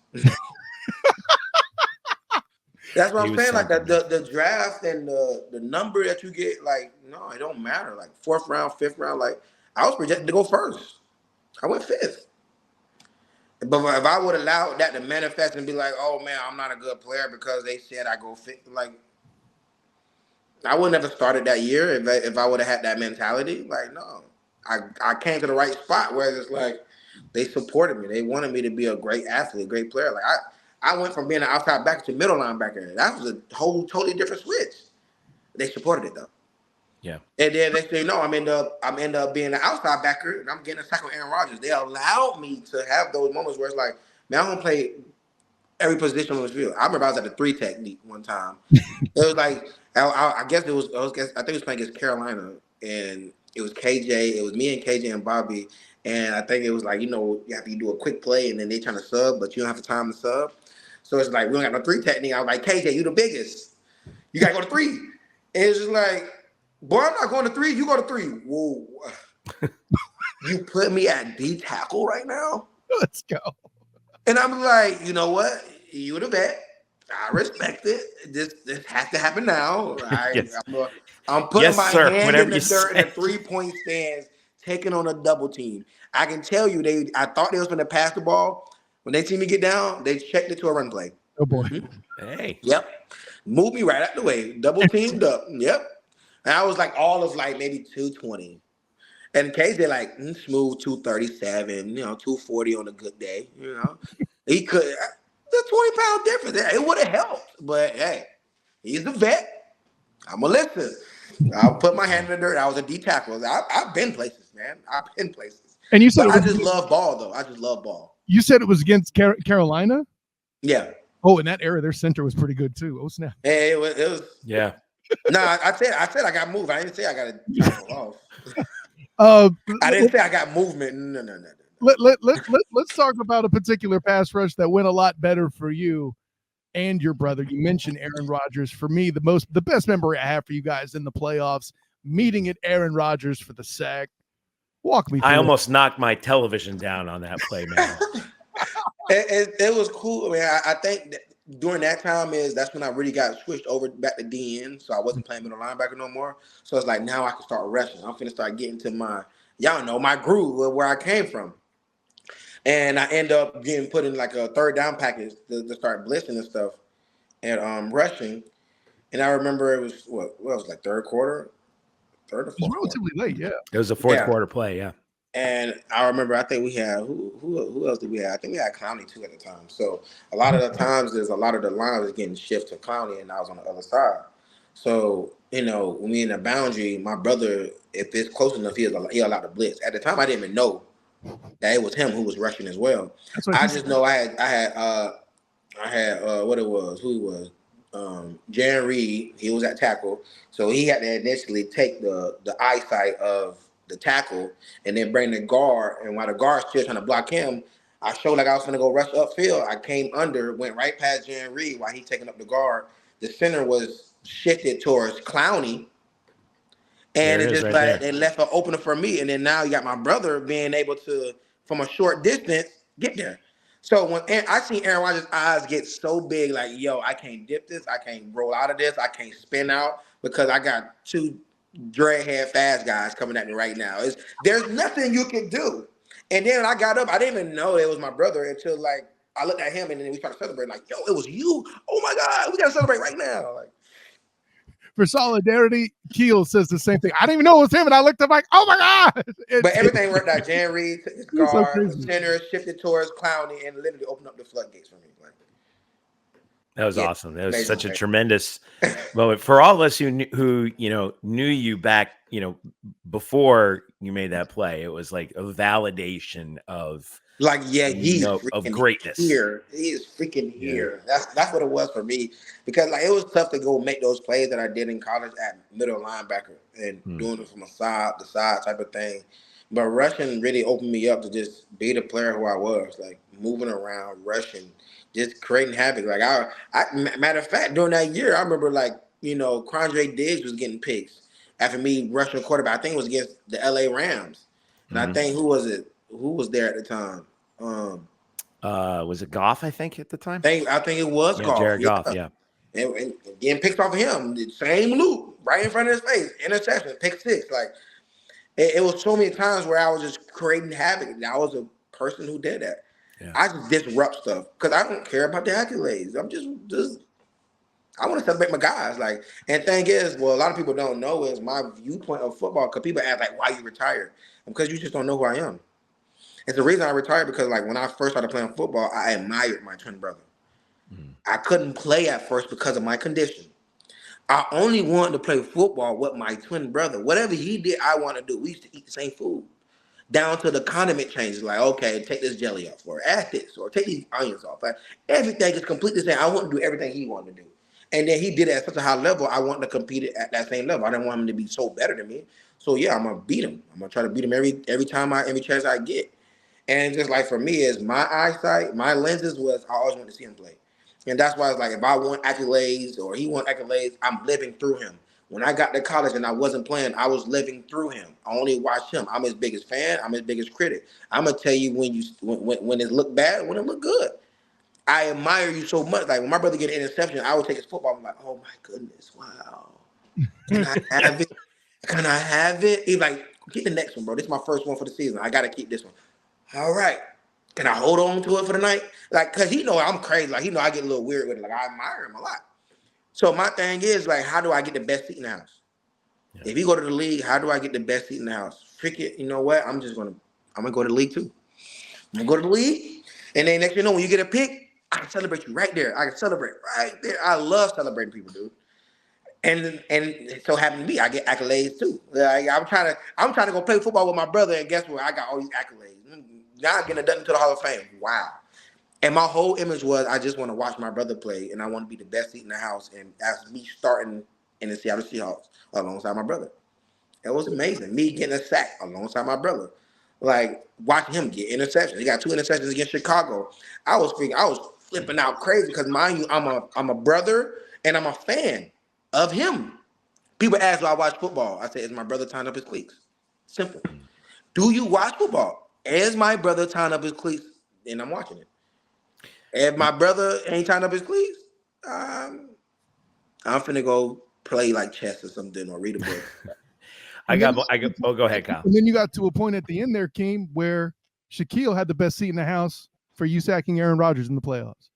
Speaker 3: That's what I'm saying. Like the draft and the number that you get, like, no, it don't matter. Like 4th round, 5th round. Like, I was projected to go 1st. I went 5th. But if I would allow that to manifest and be like, oh man, I'm not a good player because they said I go 5th, like, I would never started that year if I would have had that mentality. Like, no, I came to the right spot where it's like they supported me. They wanted me to be a great athlete, great player. Like I went from being an outside backer to middle linebacker. That was a whole totally different switch. They supported it though.
Speaker 1: Yeah.
Speaker 3: And then they say, no, I'm end up being an outside backer and I'm getting a sack with Aaron Rodgers. They allowed me to have those moments where it's like, man, I'm gonna play every position on the field. I remember I was at the 3 technique one time. It was like I guess I think it was playing against Carolina, and it was KJ. It was me and KJ and Bobby, and I think it was like, you have to do a quick play, and then they trying to sub, but you don't have the time to sub. So it's like we don't got no 3 technique. I was like, KJ, you the biggest. You gotta go to 3. And it's just like, boy, I'm not going to 3. You go to 3. Whoa, you put me at D tackle right now.
Speaker 2: Let's go.
Speaker 3: And I'm like, you know what? You the vet. I respect it. This has to happen now.
Speaker 1: Yes.
Speaker 3: I'm putting my hand
Speaker 1: whatever
Speaker 3: in the dirt in the 3-point stands, taking on a double team. I can tell you, I thought they was going to pass the ball. When they see me get down, they checked it to a run play.
Speaker 2: Oh boy.
Speaker 1: Mm-hmm. Hey.
Speaker 3: Yep. Move me right out the way. Double teamed up. Yep. And I was like all of like maybe 220. And KJ like smooth 237, 240 on a good day. He could. The 20-pound difference. It would have helped, but hey, he's the vet. I'm gonna listen. I'll put my hand in the dirt. I was a D tackle. I've been places, man. I've been places.
Speaker 2: And you said
Speaker 3: I just love ball, though. I just love ball.
Speaker 2: You said it was against Carolina.
Speaker 3: Yeah.
Speaker 2: Oh, in that era, their center was pretty good too. Oh snap!
Speaker 3: Hey, it was.
Speaker 1: Yeah.
Speaker 3: No, I said I got moved. I didn't say I got to tackle off. I didn't say I got movement. No.
Speaker 2: Let's talk about a particular pass rush that went a lot better for you and your brother. You mentioned Aaron Rodgers. For me, the best memory I have for you guys in the playoffs, meeting at Aaron Rodgers for the sack. Walk me through
Speaker 1: I almost knocked my television down on that play, man.
Speaker 3: It was cool. I mean, I think that during that time that's when I really got switched over back to DN, so I wasn't playing middle linebacker no more. So it's like now I can start rushing. I'm finna start getting to my groove where I came from. And I end up getting put in like a 3rd down package to start blitzing and stuff and rushing. And I remember it was like 3rd quarter, 3rd or 4th.
Speaker 2: It was relatively late, yeah.
Speaker 1: It was a 4th quarter play, yeah.
Speaker 3: And I remember I think we had who else did we have? I think we had Clowney too at the time. So a lot of the times there's a lot of the line was getting shifted to Clowney, and I was on the other side. So when we in the boundary, my brother, if it's close enough, he allowed to blitz. At the time, I didn't even know that it was him who was rushing as well. I just know I had what it was, who it was, Jaron Reed. He was at tackle, so he had to initially take the eyesight of the tackle and then bring the guard. And while the guard's still trying to block him, I showed like I was gonna go rush upfield. I came under, went right past Jan Reed while he taking up the guard. The center was shifted towards Clowney.
Speaker 1: There
Speaker 3: And
Speaker 1: it
Speaker 3: it
Speaker 1: is
Speaker 3: just
Speaker 1: right
Speaker 3: like
Speaker 1: there.
Speaker 3: they left an opener for me. And then now you got my brother being able to, from a short distance, get there. So when I see Aaron Rodgers' eyes get so big, like, yo, I can't dip this, I can't roll out of this, I can't spin out because I got two dreadhead fast guys coming at me right now. There's nothing you can do. And then I got up, I didn't even know it was my brother until like I looked at him and then we started celebrating, like, yo, it was you. Oh my God, we gotta celebrate right now. Like,
Speaker 2: for solidarity, Keel says the same thing. I didn't even know it was him, and I looked up like, oh my God.
Speaker 3: but everything worked out. Jan Reed took his
Speaker 2: It's so
Speaker 3: guard, the
Speaker 2: crazy.
Speaker 3: center shifted towards Clowney, and literally opened up the floodgates for me. Like,
Speaker 1: That was
Speaker 3: yeah,
Speaker 1: awesome. That was
Speaker 3: amazing
Speaker 1: such a
Speaker 3: play.
Speaker 1: tremendous moment for all of us who knew you back, before you made that play. It was like a validation of
Speaker 3: Like, yeah, he's
Speaker 1: of
Speaker 3: freaking
Speaker 1: greatness.
Speaker 3: here. He is freaking here. That's what it was for me. Because like it was tough to go make those plays that I did in college at middle linebacker and doing it from a side to side type of thing. But rushing really opened me up to just be the player who I was, like moving around, rushing, just creating havoc. Like matter of fact, during that year, I remember like, Crondre Diggs was getting picks after me rushing a quarterback. I think it was against the LA Rams. And I think who was it? Who was there at the time?
Speaker 1: Was it Goff, I think, at the time?
Speaker 3: I think it was
Speaker 1: Yeah,
Speaker 3: Goff.
Speaker 1: Jared Goff, yeah.
Speaker 3: And getting picked off of him, the same loop, right in front of his face, interception, pick six. Like it was so many times where I was just creating havoc. And I was a person who did that.
Speaker 1: Yeah.
Speaker 3: I just disrupt stuff because I don't care about the accolades. I'm just I want to celebrate my guys. Like, and thing is, well, a lot of people don't know is my viewpoint of football. Because people ask like, why you retired? Because you just don't know who I am. It's the reason I retired because, like, when I first started playing football, I admired my twin brother. I couldn't play at first because of my condition. I only wanted to play football with my twin brother. Whatever he did, I want to do. We used to eat the same food. Down to the condiment changes. Like, okay, take this jelly off, or add this, or take these onions off. Like, everything is completely the same. I want to do everything he wanted to do. And then he did it at such a high level, I wanted to compete at that same level. I didn't want him to be so better than me. So, yeah, I'm going to beat him. I'm going to try to beat him every chance I get. And just like for me, is my eyesight, my lenses was I always wanted to see him play. And that's why it's like if I want accolades or he want accolades, I'm living through him. When I got to college and I wasn't playing, I was living through him. I only watched him. I'm his biggest fan. I'm his biggest critic. I'm gonna tell you when it looked bad, when it looked good. I admire you so much. Like when my brother get an interception, I would take his football. I'm like, oh my goodness, wow. Can I have it? Can I have it? He's like, get the next one, bro. This is my first one for the season. I gotta keep this one. All right. Can I hold on to it for the night? Like, cause he know I'm crazy. Like, he know I get a little weird with it. Like, I admire him a lot. So my thing is like, how do I get the best seat in the house? Yeah. If you go to the league, how do I get the best seat in the house? Frick it, you know what? I'm gonna go to the league too. I'm gonna go to the league, and then next you know, when you get a pick, I can celebrate you right there. I can celebrate right there. I love celebrating people, dude. And so happened to be, I get accolades too. Like, I'm trying to go play football with my brother, and guess what? I got all these accolades. Now I'm getting done into the Hall of Fame. Wow. And my whole image was I just want to watch my brother play, and I want to be the best seat in the house. And as me starting in the Seattle Seahawks alongside my brother, it was amazing. Me getting a sack alongside my brother, like watching him get interceptions. He got 2 interceptions against Chicago. I was flipping out crazy because mind you, I'm a brother and I'm a fan of him. People ask, do I watch football? I say, is my brother tying up his cleats? Simple. Do you watch football? Is my brother tying up his cleats? Then I'm watching it. If my brother ain't tying up his cleats, I'm finna go play like chess or something or read a book.
Speaker 1: Go ahead, Kyle.
Speaker 2: And then you got to a point at the end there, Keem, where Shaquille had the best seat in the house for you sacking Aaron Rodgers in the playoffs.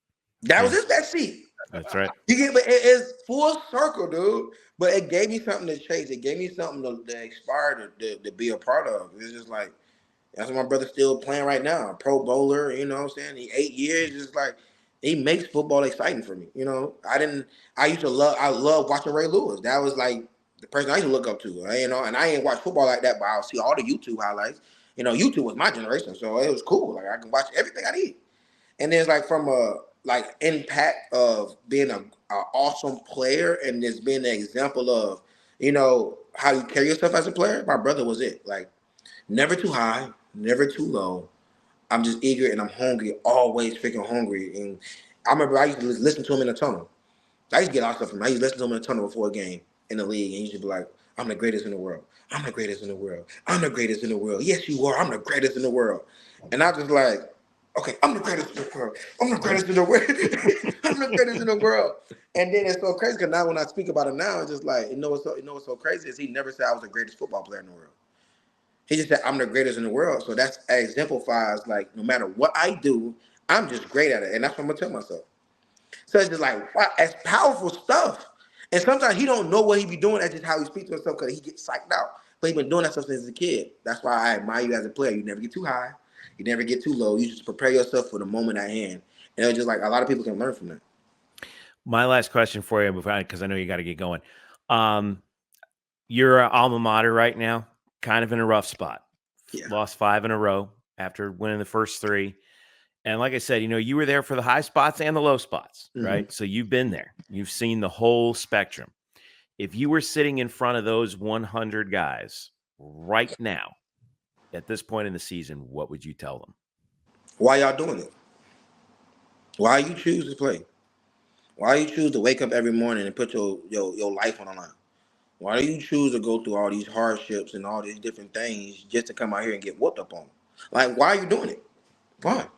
Speaker 3: That was his best seat.
Speaker 1: That's right.
Speaker 3: It's full circle, dude. But it gave me something to chase. It gave me something to aspire to be a part of. It's just like, that's what my brother's still playing right now. A Pro Bowler, you know what I'm saying? He 8 years, just like, he makes football exciting for me. You know, I love watching Ray Lewis. That was like the person I used to look up to, you know, and I ain't watch football like that, but I'll see all the YouTube highlights. You know, YouTube was my generation, so it was cool. Like, I can watch everything I need. And then it's like from a impact of being a awesome player and just being an example of, you know, how you carry yourself as a player. My brother was it. Like, never too high, never too low. I'm just eager and I'm hungry, always freaking hungry. And I remember I used to listen to him in the tunnel. I used to get all stuff from him. I used to listen to him in the tunnel before a game in the league, and he used to be like, I'm the greatest in the world. I'm the greatest in the world. I'm the greatest in the world. Yes, you are. I'm the greatest in the world. And I was like, okay, I'm the greatest in the world. I'm the greatest in the world. I'm the greatest in the world. And then it's so crazy because now when I speak about it now, it's just like, what's so crazy is he never said I was the greatest football player in the world. He just said I'm the greatest in the world. So that exemplifies like no matter what I do, I'm just great at it. And that's what I'm gonna tell myself. So it's just like, wow, that's powerful stuff. And sometimes he don't know what he be doing. That's just how he speaks to himself because he gets psyched out. But he been doing that stuff since a kid. That's why I admire you as a player. You never get too high. You never get too low. You just prepare yourself for the moment at hand. And it's just like a lot of people can learn from that.
Speaker 1: My last question for you, because I know you got to get going. You're an alma mater right now, kind of in a rough spot.
Speaker 3: Yeah.
Speaker 1: Lost 5 in a row after winning the first 3. And like I said, you were there for the high spots and the low spots, right? So you've been there. You've seen the whole spectrum. If you were sitting in front of those 100 guys right now, at this point in the season, what would you tell them?
Speaker 3: Why y'all doing it? Why you choose to play? Why you choose to wake up every morning and put your life on the line? Why do you choose to go through all these hardships and all these different things just to come out here and get whooped up on? Like, why are you doing it? Why?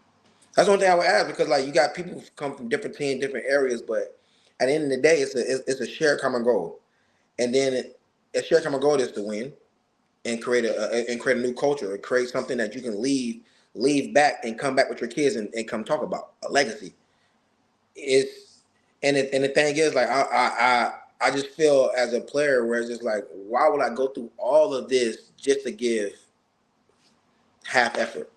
Speaker 3: That's one thing I would ask because, like, you got people who come from different teams, different areas, but at the end of the day, it's a shared common goal. And then a shared common goal is to win and create a new culture, and create something that you can leave back and come back with your kids and come talk about a legacy. And the thing is, like, I just feel as a player where it's just like, why would I go through all of this just to give half effort?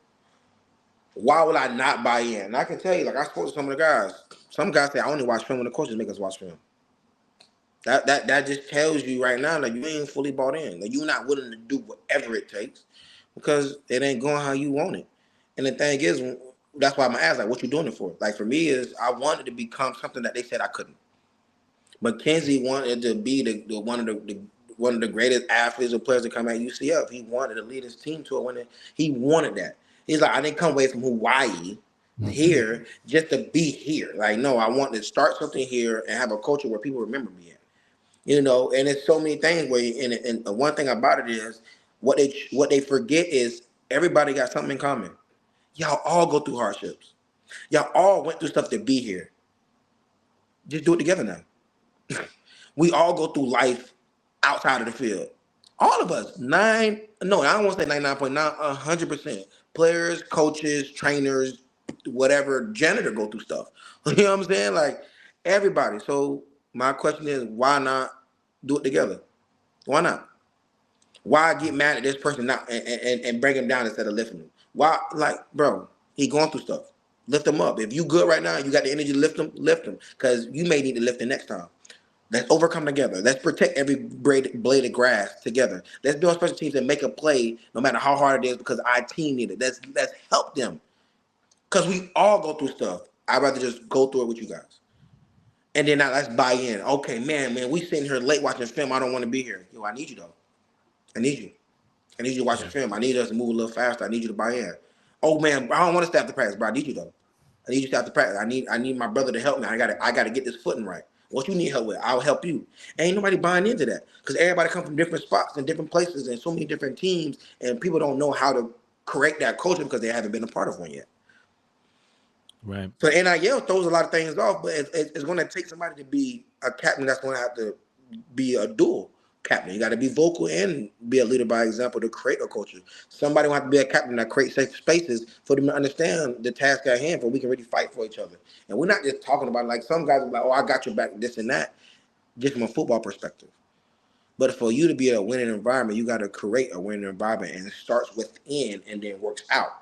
Speaker 3: Why would I not buy in? And I can tell you, like, I spoke to some of the guys. Some guys say I only watch film when the coaches make us watch film. That just tells you right now that you ain't fully bought in. That you're not willing to do whatever it takes because it ain't going how you want it. And the thing is, that's why I'm gonna ask, like, what you doing it for? Like, for me is I wanted to become something that they said I couldn't. McKenzie wanted to be one of the greatest athletes or players to come at UCF. He wanted to lead his team to a winning. He wanted that. He's like, I didn't come away from Hawaii here just to be here. Like, no, I want to start something here and have a culture where people remember me in. And it's so many things where, and one thing about it is what they forget is everybody got something in common. Y'all all go through hardships. Y'all all went through stuff to be here. Just do it together now. We all go through life outside of the field. All of us, I don't want to say 99.9, 100%. Players, coaches, trainers, whatever, janitor go through stuff. You know what I'm saying? Like, everybody. So my question is, why not do it together? Why not? Why get mad at this person now and bring him down instead of lifting him? Why, like, bro, he going through stuff. Lift him up. If you good right now, you got the energy to lift him, because you may need to lift him next time. Let's overcome together. Let's protect every blade of grass together. Let's build special teams and make a play no matter how hard it is because our team needed it. Let's help them. Because we all go through stuff. I'd rather just go through it with you guys. And then now let's buy in. Okay, man, we sitting here late watching film. I don't want to be here. Yo, I need you, though. I need you. I need you to watch the film. I need us to move a little faster. I need you to buy in. Oh, man, I don't want to stay after practice, bro. I need you, though. I need you to stay after practice. I need my brother to help me. I gotta get this footing right. What you need help with, I'll help you. Ain't nobody buying into that because everybody come from different spots and different places and so many different teams, and people don't know how to correct that culture because they haven't been a part of one yet.
Speaker 1: Right.
Speaker 3: So NIL throws a lot of things off, but it's going to take somebody to be a captain that's going to have to be a dual captain. You got to be vocal and be a leader by example to create a culture. Somebody will have to be a captain that creates safe spaces for them to understand the task at hand, for we can really fight for each other. And we're not just talking about, like, some guys are like, oh, I got your back, this and that, just from a football perspective. But for you to be a winning environment, you got to create a winning environment, and it starts within and then works out.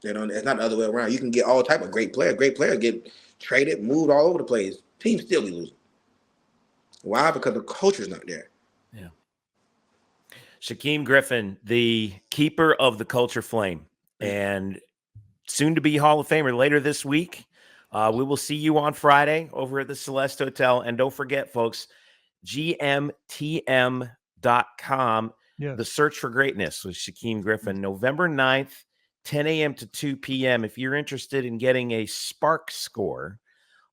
Speaker 3: It's not the other way around. You can get all type of great players. Great players get traded, moved all over the place. Teams still be losing. Why? Because the culture's not there.
Speaker 1: Yeah. Shaquem Griffin, the keeper of the culture flame, and soon to be Hall of Famer later this week. We will see you on Friday over at the Celeste Hotel. And don't forget, folks, gmtm.com.
Speaker 2: Yes.
Speaker 1: The Search for Greatness with Shaquem Griffin, November 9th 10 a.m. to 2 p.m. If you're interested in getting a Spark score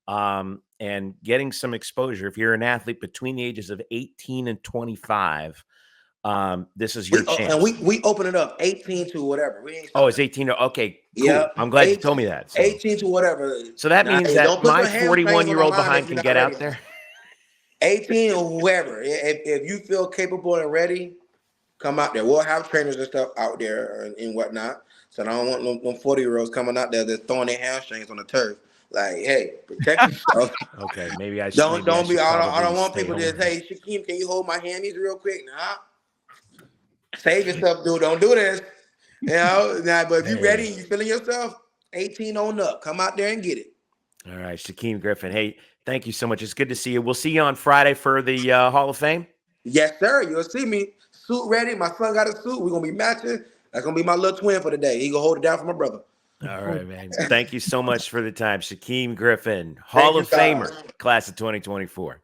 Speaker 1: and getting some exposure, if you're an athlete between the ages of 18 and 25, this is your chance.
Speaker 3: And we open it up 18 to whatever. We ain't
Speaker 1: it's 18. Okay, cool.
Speaker 3: Yeah,
Speaker 1: I'm glad you told me that. So.
Speaker 3: 18 to whatever.
Speaker 1: So that means that my 41-year-old behind can get out there.
Speaker 3: 18 or whoever. If you feel capable and ready, come out there. We'll have trainers and stuff out there and whatnot. So I don't want them 40-year-olds coming out there that's throwing their hamstrings on the turf. Like, hey, protect yourself.
Speaker 1: Okay, maybe I should.
Speaker 3: I don't want people to say, Shaquem, can you hold my hammies real quick? Nah. Save yourself, dude. Don't do this. You know, but if you're ready and you feeling yourself, 18 on up. Come out there and get it.
Speaker 1: All right, Shaquem Griffin. Hey, thank you so much. It's good to see you. We'll see you on Friday for the Hall of Fame.
Speaker 3: Yes, sir. You'll see me. Suit ready. My son got a suit. We're going to be matching. That's going to be my little twin for the day. He going to hold it down for my brother.
Speaker 1: All right, man. Thank you so much for the time. Shaquem Griffin, Hall of Famer, class of 2024.